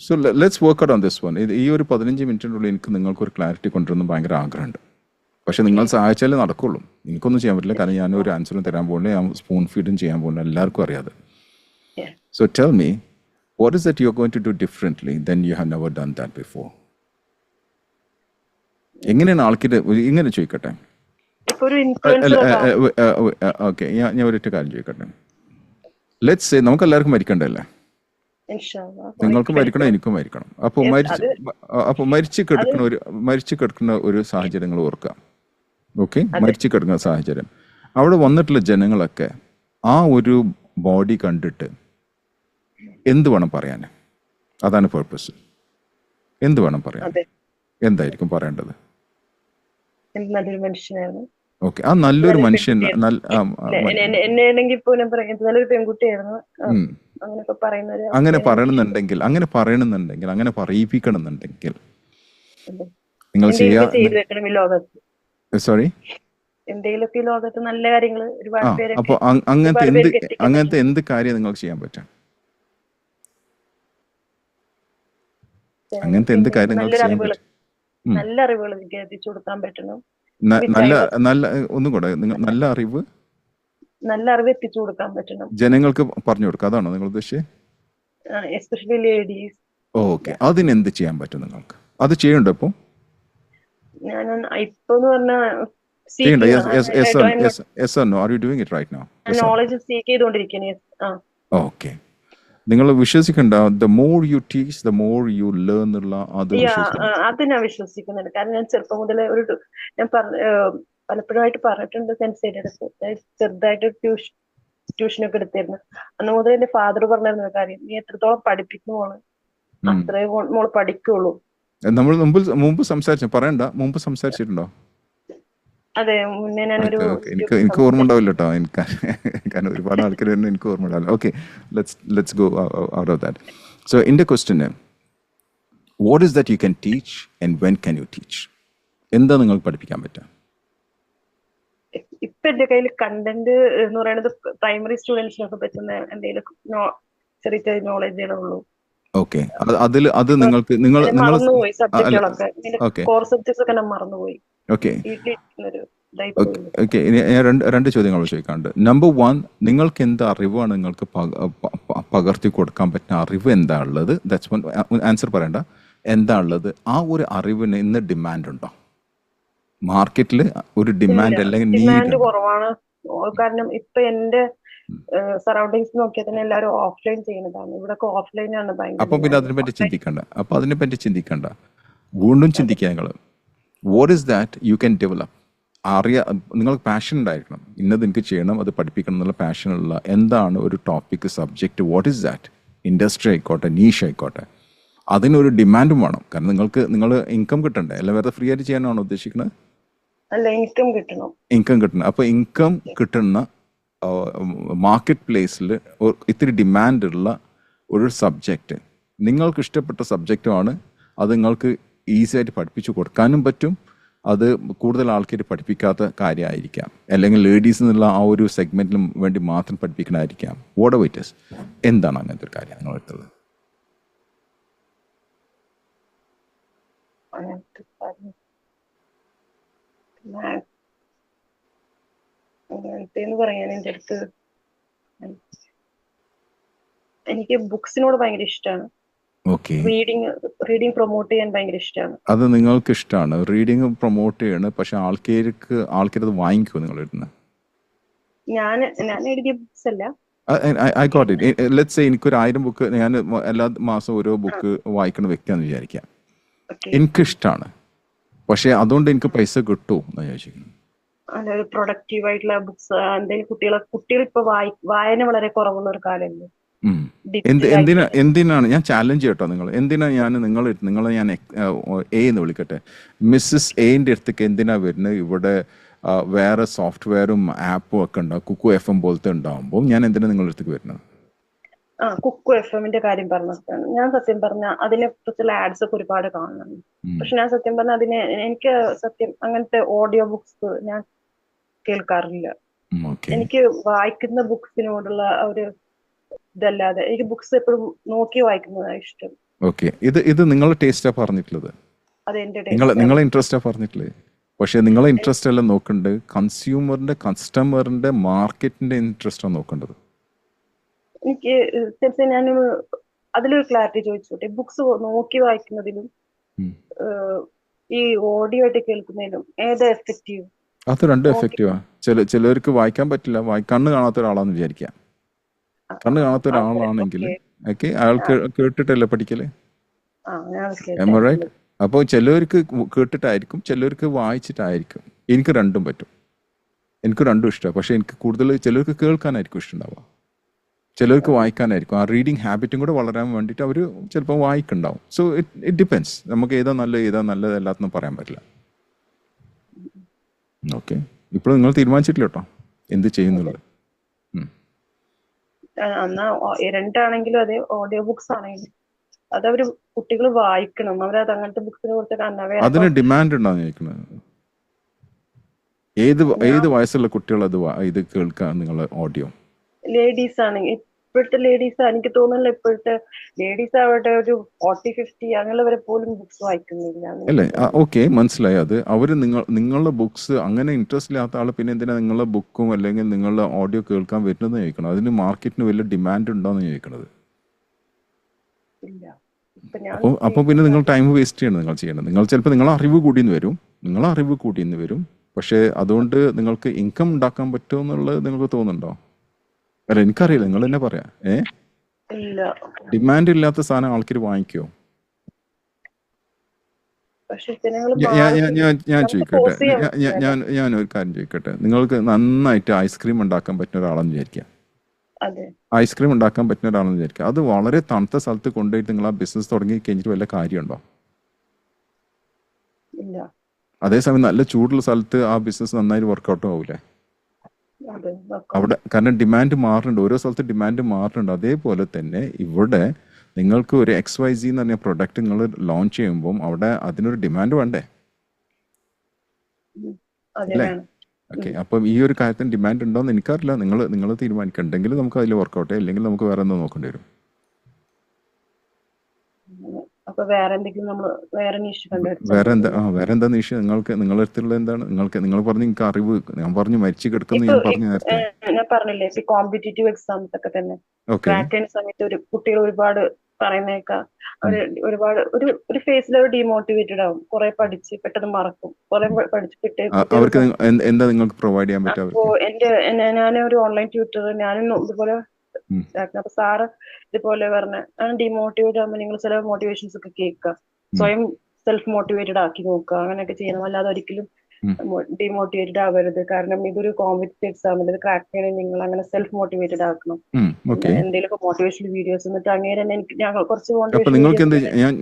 So let's work out on this one. ഈ ഒരു 15 മിനിറ്റിനുള്ളിൽ എനിക്ക് നിങ്ങൾക്കൊരു ക്ലാരിറ്റി കൊണ്ടുവരുന്ന ഭയങ്കര ആഗ്രഹമുണ്ട്. പക്ഷെ നിങ്ങൾ സഹായിച്ചാലേ നടക്കുള്ളൂ. എനിക്കൊന്നും ചെയ്യാൻ പറ്റില്ല, കാരണം ഞാൻ ഒരു ആൻസറും തരാൻ പോകുന്നില്ല, ഞാൻ സ്പൂൺ ഫീഡും ചെയ്യാൻ പോകുന്നില്ല, എല്ലാവർക്കും അറിയാതെ. Yeah. So tell me, what is that you are going to do differently then you have never done that before? എങ്ങനെയാണ് ആൾക്കാർ ഇങ്ങനെ ചോദിക്കട്ടെ? ഇപ്പൊ ഒരു ഇൻഫ്ലുവൻസർ ഓക്കെ, ഞാൻ ഒരൊറ്റ കാര്യം ചോദിക്കട്ടെ. ലെറ്റ്സ് സേ നമുക്ക് എല്ലാവർക്കും മരിക്കണ്ടല്ലേ? നിങ്ങൾക്ക് മരിക്കണം, എനിക്കും മരിക്കണം. അപ്പോൾ മരിച്ചു കിടക്കുന്ന ഒരു സാഹചര്യങ്ങൾ ഓർക്കാം. ഓക്കെ, മരിച്ചു കിടക്കുന്ന സാഹചര്യം, അവിടെ വന്നിട്ടുള്ള ജനങ്ങളൊക്കെ ആ ഒരു ബോഡി കണ്ടിട്ട് എന്ത് വേണം പറയാൻ? അതാണ് പർപ്പസ്. എന്ത് വേണം പറയാൻ? എന്തായിരിക്കും പറയേണ്ടത്? നല്ലൊരു മനുഷ്യനായിരുന്നു. ഓക്കെ, ആ നല്ലൊരു മനുഷ്യൻ എന്നെയാണെങ്കിൽ പോലും നല്ലൊരു പെൺകുട്ടിയായിരുന്നു അങ്ങനെയൊക്കെ പറയുന്നത്. അങ്ങനെ പറയണമെന്നുണ്ടെങ്കിൽ, അങ്ങനെ പറയിപ്പിക്കണമെന്നുണ്ടെങ്കിൽ നിങ്ങൾ ചെയ്തു വെക്കണം ഈ ലോകത്ത്. സോറി, എന്തെങ്കിലുമൊക്കെ ഈ ലോകത്ത് നല്ല കാര്യങ്ങൾ ഒരുപാട് പേര്. അപ്പൊ അങ്ങനത്തെ എന്ത് കാര്യം നിങ്ങൾക്ക് ചെയ്യാൻ പറ്റും? അങ്ങനത്തെ എന്ത് കാര്യം നിങ്ങൾക്ക് ചെയ്യാൻ പറ്റും? നല്ല അറിവുകൾ എനിക്ക് എത്തിച്ചു കൊടുക്കാൻ പറ്റണം. നല്ല ഒന്നും കൂടെ, നല്ല അറിവ് എത്തിച്ചു കൊടുക്കാൻ പറ്റണം, ജനങ്ങൾക്ക് പറഞ്ഞു കൊടുക്കുക. അതാണോ നിങ്ങൾ ഉദ്ദേശിച്ചത്? Especially ladies. ഓക്കെ, അതിനെന്ത് ചെയ്യാൻ പറ്റും നിങ്ങൾക്ക്? അത് ചെയ്യണ്ടോ ഇപ്പൊ? ഞാൻ ഇപ്പൊന്ന് പറഞ്ഞാൽ നോളജ് സീക്ക് ചെയ്തുകൊണ്ടിരിക്കുകയാണ്. ഓക്കെ, നിങ്ങൾ വിശ്വസിക്കണ്ട, the more you teach the more you learn എന്നുള്ള അത് ഞാൻ വിശ്വസിക്കുന്നുണ്ട്. കാരണം ഞാൻ ചെറുപ്പം മുതലേ ഞാൻ പലപ്പോഴായിട്ട് പറഞ്ഞിട്ടുണ്ട് സെൻസേഡ് അടുത്ത് ചെറുതായിട്ട് ട്യൂഷനൊക്കെ എടുത്തിരുന്നു. അന്ന് മുതൽ എന്റെ ഫാദർ പറഞ്ഞിരുന്ന കാര്യം, നീ എത്രത്തോളം പഠിപ്പിക്കുമ്പോള് അത്രയും മോള് പഠിക്കുള്ളൂ. നമ്മൾ മുമ്പ് സംസാരിച്ചിട്ടുണ്ടോ? അതെ, മുന്നേ ഞാനൊരു എനിക്ക് ഓർമ്മ ഉണ്ടാവില്ല കേട്ടോ, കാരണം ഒരുപാട് ആൾക്കാർ എനിക്ക് ഓർമ്മ ഉണ്ടാവില്ല. Okay, let's go out of that. So എൻ്റെ question, what is that you can teach and when can you teach? എന്താ നിങ്ങൾക്ക് പഠിപ്പിക്കാൻ പറ്റുക? ഇപ്പൊ എന്റെ കയ്യിൽ കണ്ടന്റ് എന്ന് പറയുന്നത് പ്രൈമറി സ്റ്റുഡൻസിനൊക്കെ പറ്റുന്ന എന്തെങ്കിലും ചെറിയ ചെറിയ നോളജുകളേ ഉള്ളൂ. ഓക്കെ, അത് നിങ്ങൾക്ക് മറന്നുപോയി സബ്ജക്റ്റുകളൊക്കെ, കോർ സബ്ജക്ട്സ് ഒക്കെ ഞാൻ മറന്നുപോയി. ഓക്കെ, രണ്ട് ചോദ്യങ്ങൾ ചോദിക്കാണ്ട്. നമ്പർ 1, നിങ്ങൾക്ക് എന്ത് അറിവാണ് നിങ്ങൾക്ക് പകർത്തി കൊടുക്കാൻ പറ്റുന്ന അറിവ് എന്താ ഉള്ളത്? That's one. ആൻസർ പറയണ്ട, എന്താ ഉള്ളത്? ആ ഒരു അറിവിന് ഇന്ന് ഡിമാൻഡ് ഉണ്ടോ മാർക്കറ്റിൽ? ഒരു ഡിമാൻഡ് അല്ലെങ്കിൽ ഡിമാൻഡ് കുറവാണ്. കാരണം ഇപ്പൊ എന്റെ സറൗണ്ടിങ്സ് നോക്കിയാൽ തന്നെ എല്ലാവരും ഓഫ്ലൈൻ ചെയ്യുന്നതാണ്. ഇവിടെ ഓഫ്ലൈൻ ആണ് ഭയങ്കര. അപ്പൊ പിന്നെ അതിനെപ്പറ്റി ചിന്തിക്കണ്ട, വീണ്ടും ചിന്തിക്കുക നിങ്ങൾ. What is that you can develop? നിങ്ങൾക്ക് പാഷൻ ഉണ്ടായിരിക്കണം, ഇന്നത് എനിക്ക് ചെയ്യണം, അത് പഠിപ്പിക്കണം എന്നുള്ള പാഷനുള്ള എന്താണ് ഒരു topic, subject, what is that? Industry ആയിക്കോട്ടെ, നീഷ് ആയിക്കോട്ടെ, അതിനൊരു ഡിമാൻഡും വേണം. കാരണം നിങ്ങൾ ഇൻകം കിട്ടണ്ടേ? അല്ല വെറുതെ ഫ്രീ ആയിട്ട് ചെയ്യാനാണോ ഉദ്ദേശിക്കുന്നത്? അല്ല, ഇൻകം കിട്ടണം. അപ്പൊ ഇൻകം കിട്ടുന്ന മാർക്കറ്റ് പ്ലേസിൽ ഇത്തിരി ഡിമാൻഡുള്ള ഒരു സബ്ജക്റ്റ്, നിങ്ങൾക്ക് ഇഷ്ടപ്പെട്ട സബ്ജക്റ്റുമാണ്, അത് നിങ്ങൾക്ക് ഈസി ആയിട്ട് പഠിപ്പിച്ചു കൊടുക്കാനും പറ്റും. അത് കൂടുതൽ ആൾക്കാർ പഠിപ്പിക്കാത്ത കാര്യമായിരിക്കാം, അല്ലെങ്കിൽ ലേഡീസ് എന്നുള്ള ആ ഒരു സെഗ്മെന്റിനും വേണ്ടി മാത്രം പഠിപ്പിക്കണമായിരിക്കാം. വാട്ട് എവർ ഇറ്റ് ഈസ്, എന്താണ് അങ്ങനത്തെ ഒരു കാര്യം നിങ്ങളുടെ അടുത്തുള്ളത്? പറയാൻ എൻ്റെ അടുത്ത് എനിക്ക് ബുക്സിനോട് ഭയങ്കര ഇഷ്ടമാണ്. റീഡിങ് പ്രൊമോട്ട് ചെയ്യാൻ ഭയങ്കര ഇഷ്ടമാണ്. അത് നിങ്ങൾക്ക് ഇഷ്ടമാണ്, റീഡിങ് പ്രൊമോട്ട് ചെയ്യണം. പക്ഷെ ആൾക്കാരത് വാങ്ങിക്കുമോ നിങ്ങൾ എഴുതുന്നത്? ഞാൻ എഴുതിയ ബുക്സ് അല്ല. I got it. Let's say എനിക്കൊരു 1000 ബുക്ക്, ഞാൻ എല്ലാ മാസം ഓരോ ബുക്ക് വായിക്കുന്ന വ്യക്തിയാണെന്ന് വിചാരിക്കാം. എനിക്കിഷ്ടമാണ്, പക്ഷെ അതുകൊണ്ട് എനിക്ക് പൈസ കിട്ടുമോ എന്ന് ചോദിച്ചിരിക്കുന്നു. അല്ല, പ്രൊഡക്റ്റീവ് ആയിട്ടുള്ള ബുക്സ് എന്തെങ്കിലും കുട്ടികൾ ഇപ്പൊ വായന വളരെ കുറവുള്ള ഒരു കാലമല്ലേ. എന്തിനാണ് ഞാൻ ചാലഞ്ച് ചെയ്യട്ടോ എന്തിനാണ് നിങ്ങളെ ഞാൻ എ എന്ന് വിളിക്കട്ടെ, മിസ്സസ് എന്റെ അടുത്തേക്ക് എന്തിനാ വരുന്നത്? ഇവിടെ വേറെ സോഫ്റ്റ്വെയറും ആപ്പും ഒക്കെ ഉണ്ടാവും, കുക്കു FM പോലത്തെ ഉണ്ടാവുമ്പോൾ ഞാൻ എന്തിനാ നിങ്ങളുടെ അടുത്തേക്ക് വരുന്നത്? കുക്കു FMന്റെ കാര്യം പറഞ്ഞതാണ്. ഞാൻ സത്യം പറഞ്ഞ അതിനെ കുറിച്ചുള്ള ആഡ്സ് ഒക്കെ ഒരുപാട് കാണുന്നുണ്ട്. പക്ഷെ ഞാൻ സത്യം പറഞ്ഞ എനിക്ക് അങ്ങനത്തെ ഓഡിയോ ബുക്സ് ഞാൻ കേൾക്കാറില്ല. എനിക്ക് വായിക്കുന്ന ബുക്സിനോടുള്ള ഒരു ഇതല്ലാതെ എനിക്ക് ബുക്സ് എപ്പോഴും നോക്കി വായിക്കുന്നതാണ് ഇഷ്ടം. ഓക്കെ, ഇത് നിങ്ങളുടെ ടേസ്റ്റാ പറഞ്ഞിട്ടുള്ളത്, അതെന്റെ നിങ്ങളെ ഇൻട്രസ്റ്റാ പറഞ്ഞിട്ടുള്ളത്. പക്ഷെ നിങ്ങളെ ഇൻട്രസ്റ്റ് എല്ലാം നോക്കേണ്ടത് കൺസ്യൂമറിന്റെ, കസ്റ്റമറിന്റെ, മാർക്കറ്റിന്റെ ഇൻട്രസ്റ്റാണ് നോക്കേണ്ടത്. എനിക്ക് ഞാൻ അതിലൊരു ക്ലാരിറ്റി ചോദിച്ചോട്ടെ. ബുക്സ് നോക്കി വായിക്കുന്നതിലും ഈ ഓഡിയോ ആയിട്ട് കേൾക്കുന്നതിലും ഏതാ എഫക്റ്റീവ്? അത് രണ്ടും എഫക്റ്റീവാ. ചിലർക്ക് വായിക്കാൻ പറ്റില്ല, കണ്ണ് കാണാത്ത ഒരാളാന്ന് വിചാരിക്കാം. കണ്ണ് കാണാത്ത ഒരാളാണെങ്കിൽ ഓക്കെ, അയാൾ കേട്ടിട്ടല്ലേ പഠിക്കല്, റൈറ്റ്? അപ്പോൾ ചിലവർക്ക് കേട്ടിട്ടായിരിക്കും, ചിലവർക്ക് വായിച്ചിട്ടായിരിക്കും. എനിക്ക് രണ്ടും പറ്റും, എനിക്ക് രണ്ടും ഇഷ്ടമാണ്. പക്ഷെ എനിക്ക് കൂടുതൽ ചിലർക്ക് കേൾക്കാനായിരിക്കും ഇഷ്ടമുണ്ടാവുക, ചിലർക്ക് വായിക്കാനായിരിക്കും. ആ റീഡിങ് ഹാബിറ്റും കൂടെ വളരാൻ വേണ്ടിയിട്ട് അവർ ചിലപ്പോൾ വായിക്കുന്നുണ്ടാവും. So it depends. നമുക്ക് ഏതാ നല്ലത് എല്ലാത്തിനും പറയാൻ പറ്റില്ല. ഓക്കെ, ഇപ്പോൾ നിങ്ങൾ തീരുമാനിച്ചിട്ടില്ല കേട്ടോ എന്ത് ചെയ്യുന്നുള്ളത്. രണ്ടാണെങ്കിലും അതെ, ഓഡിയോ ബുക്സ് ആണെങ്കിലും അതവര് കുട്ടികൾ വായിക്കണം. അവരത് അങ്ങനത്തെ ബുക്സിനെ കുറിച്ച് അതിന് ഡിമാൻഡ് ഉണ്ടാവും ചോദിക്കുന്നത്. ഏത് വയസ്സുള്ള കുട്ടികൾ ഇത് കേൾക്കാൻ നിങ്ങൾ ഓഡിയോ? ലേഡീസ് ആണെങ്കിൽ ഇപ്പോഴത്തെ ലേഡീസ്, എനിക്ക് തോന്നുന്നില്ല ഇപ്പോഴത്തെ ലേഡീസ് അവിടെ ഒരു 40-50 അങ്ങനെയുള്ളവരെ പോലും ബുക്സ് വായിക്കുന്നില്ല. അല്ലേ? ഓക്കെ, മനസ്സിലായി. അത് അവര് നിങ്ങളുടെ ബുക്സ് അങ്ങനെ ഇൻട്രസ്റ്റ് ഇല്ലാത്ത ആള് പിന്നെ എന്തിനാ നിങ്ങളുടെ ബുക്കും അല്ലെങ്കിൽ നിങ്ങളുടെ ഓഡിയോ കേൾക്കാൻ വരുന്നത് ചോദിക്കണം. അതിന് മാർക്കറ്റിന് വലിയ ഡിമാൻഡ് ഉണ്ടോന്ന് ചോദിക്കണത്. അപ്പോൾ പിന്നെ നിങ്ങൾ ടൈം വേസ്റ്റ് ചെയ്യണം. നിങ്ങൾ ചെയ്യണം, നിങ്ങൾ ചിലപ്പോൾ നിങ്ങളെ അറിവ് കൂടിയെന്ന് വരും. പക്ഷെ അതുകൊണ്ട് നിങ്ങൾക്ക് ഇൻകം ഉണ്ടാക്കാൻ പറ്റുമോ എന്നുള്ളത് നിങ്ങൾക്ക് തോന്നുന്നുണ്ടോ? അല്ല, എനിക്കറിയില്ല, നിങ്ങൾ തന്നെ പറയാം. ഡിമാൻഡ് ഇല്ലാത്ത സാധനം ആൾക്കാർ വാങ്ങിക്കുമോ? ഞാൻ ചോദിക്കട്ടെ, ഞാൻ ഒരു കാര്യം ചോദിക്കട്ടെ. നിങ്ങൾക്ക് നന്നായിട്ട് ഐസ്ക്രീം ഉണ്ടാക്കാൻ പറ്റുന്ന ഒരാളെന്ന് വിചാരിക്കാം. ഐസ്ക്രീം ഉണ്ടാക്കാൻ പറ്റുന്ന ഒരാളെന്ന് വിചാരിക്കാം. അത് വളരെ തണുത്ത സ്ഥലത്ത് കൊണ്ടുപോയിട്ട് നിങ്ങൾ ആ ബിസിനസ് തുടങ്ങി കഴിഞ്ഞിട്ട് വല്ല കാര്യമുണ്ടോ? അതേസമയം നല്ല ചൂടുള്ള സ്ഥലത്ത് ആ ബിസിനസ് നന്നായിട്ട് വർക്കൗട്ട് ആവൂലേ? അവിടെ കാരണം ഡിമാൻഡ് മാറുന്നുണ്ട്, ഓരോ സ്ഥലത്ത് ഡിമാൻഡ് മാറുന്നുണ്ട്. അതേപോലെ തന്നെ ഇവിടെ നിങ്ങൾക്ക് ഒരു XYZ എന്ന് പറഞ്ഞ പ്രൊഡക്റ്റ് നിങ്ങൾ ലോഞ്ച് ചെയ്യുമ്പോൾ അവിടെ അതിനൊരു ഡിമാൻഡ് വേണ്ടേ? അല്ലേ? ഓക്കെ, അപ്പം ഈ ഒരു കാര്യത്തിന് ഡിമാൻഡ് ഉണ്ടോ എന്ന് എനിക്കറിയില്ല. നിങ്ങൾ തീരുമാനിക്കണ്ടെങ്കിൽ നമുക്ക് അതിൽ വർക്കൗട്ട് ചെയ്യാം, അല്ലെങ്കിൽ നമുക്ക് വേറെ എന്തോ നോക്കേണ്ടി വരും. വേറെ എന്താ നിഷ്? നിങ്ങളുടെ അടുത്തുള്ള എന്താണ്? നിങ്ങൾ പറഞ്ഞു എനിക്ക് അറിവ്, ഞാൻ പറഞ്ഞു മരിച്ചു കിടക്കുന്നു, ഞാൻ പറഞ്ഞു നേരത്തെ. ഞാൻ പറഞ്ഞില്ലേ, കോമ്പറ്റേറ്റീവ് എക്സാംസ് ഒക്കെ തന്നെ സമയത്ത് കുട്ടികൾ ഒരുപാട് പറയുന്നേക്കാം. അവര് ഒരുപാട് ഒരു ഫേസിൽ അവർ ഡീമോട്ടിവേറ്റഡ് ആവും. കുറെ പഠിച്ച് പെട്ടെന്ന് മറക്കും, കുറെ പഠിച്ചിട്ട്. അവർക്ക് എന്താ നിങ്ങൾക്ക് പ്രൊവൈഡ് ചെയ്യാൻ പറ്റും? ഞാനൊരു ഓൺലൈൻ ട്യൂട്ടർ, ഞാനും ഇതുപോലെ. അപ്പൊ സാറ് ഇതുപോലെ പറഞ്ഞ ഡീമോട്ടിവേറ്റ് ആകുമ്പോൾ നിങ്ങൾ ചില മോട്ടിവേഷൻസ് ഒക്കെ കേൾക്കുക, സ്വയം സെൽഫ് മോട്ടിവേറ്റഡ് ആക്കി നോക്കുക, അങ്ങനെയൊക്കെ ചെയ്യണം. അല്ലാതെ ഒരിക്കലും ഡീമോട്ടിവേറ്റഡ് ആവരുത്. കാരണം ഇതൊരു കോമ്പറ്റീവ് എക്സാം, ഇത് ക്രാക്ക് ചെയ്യണമെങ്കിൽ നിങ്ങൾ അങ്ങനെ സെൽഫ് മോട്ടിവേറ്റഡ് ആക്കണം. എന്തെങ്കിലും മോട്ടിവേഷണൽ വീഡിയോസ് എന്നിട്ട് അങ്ങനെ തന്നെ ഞാൻ കുറച്ച്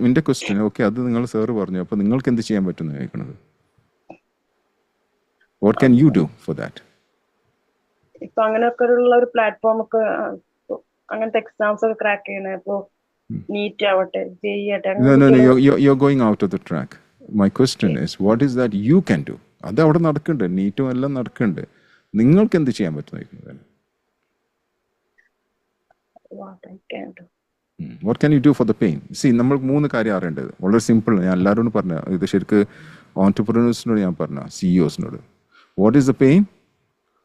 എന്റെ ക്വസ്റ്റ്യൻ, ഓക്കെ, അത് നിങ്ങൾ സാറ് പറഞ്ഞു. അപ്പൊ നിങ്ങൾക്ക് എന്ത് ചെയ്യാൻ പറ്റുമെന്ന് ചോദിക്കുന്നത്? What can you do for that? ഇപ്പൊ അങ്ങനെയൊക്കെ ഉള്ള ഒരു പ്ലാറ്റ്ഫോം ഒക്കെ, അങ്ങനത്തെ എക്സാംസ് ഒക്കെ ക്രാക്ക് ചെയ്യണേ. ഇപ്പൊ നീറ്റ് ആവട്ടെ, JEE ആവട്ടെ. You're going out of the track. My question is, what is that you can do? അത് അവിടെ നടക്കുന്നുണ്ട്, നീറ്റും എല്ലാം നടക്കുന്നുണ്ട്. നിങ്ങൾക്ക് എന്ത് ചെയ്യാൻ പറ്റും? What can you do for the pain? See, നമ്മൾ 3 കാര്യം അറിയേണ്ടത് വളരെ സിമ്പിൾ. ഞാൻ എല്ലാവരോടും പറഞ്ഞ ഇത്, ശരിക്ക് ഓൺടർപ്രനേഴ്സിനോട് ഞാൻ പറഞ്ഞ, CEOസിനോട്. What is the pain?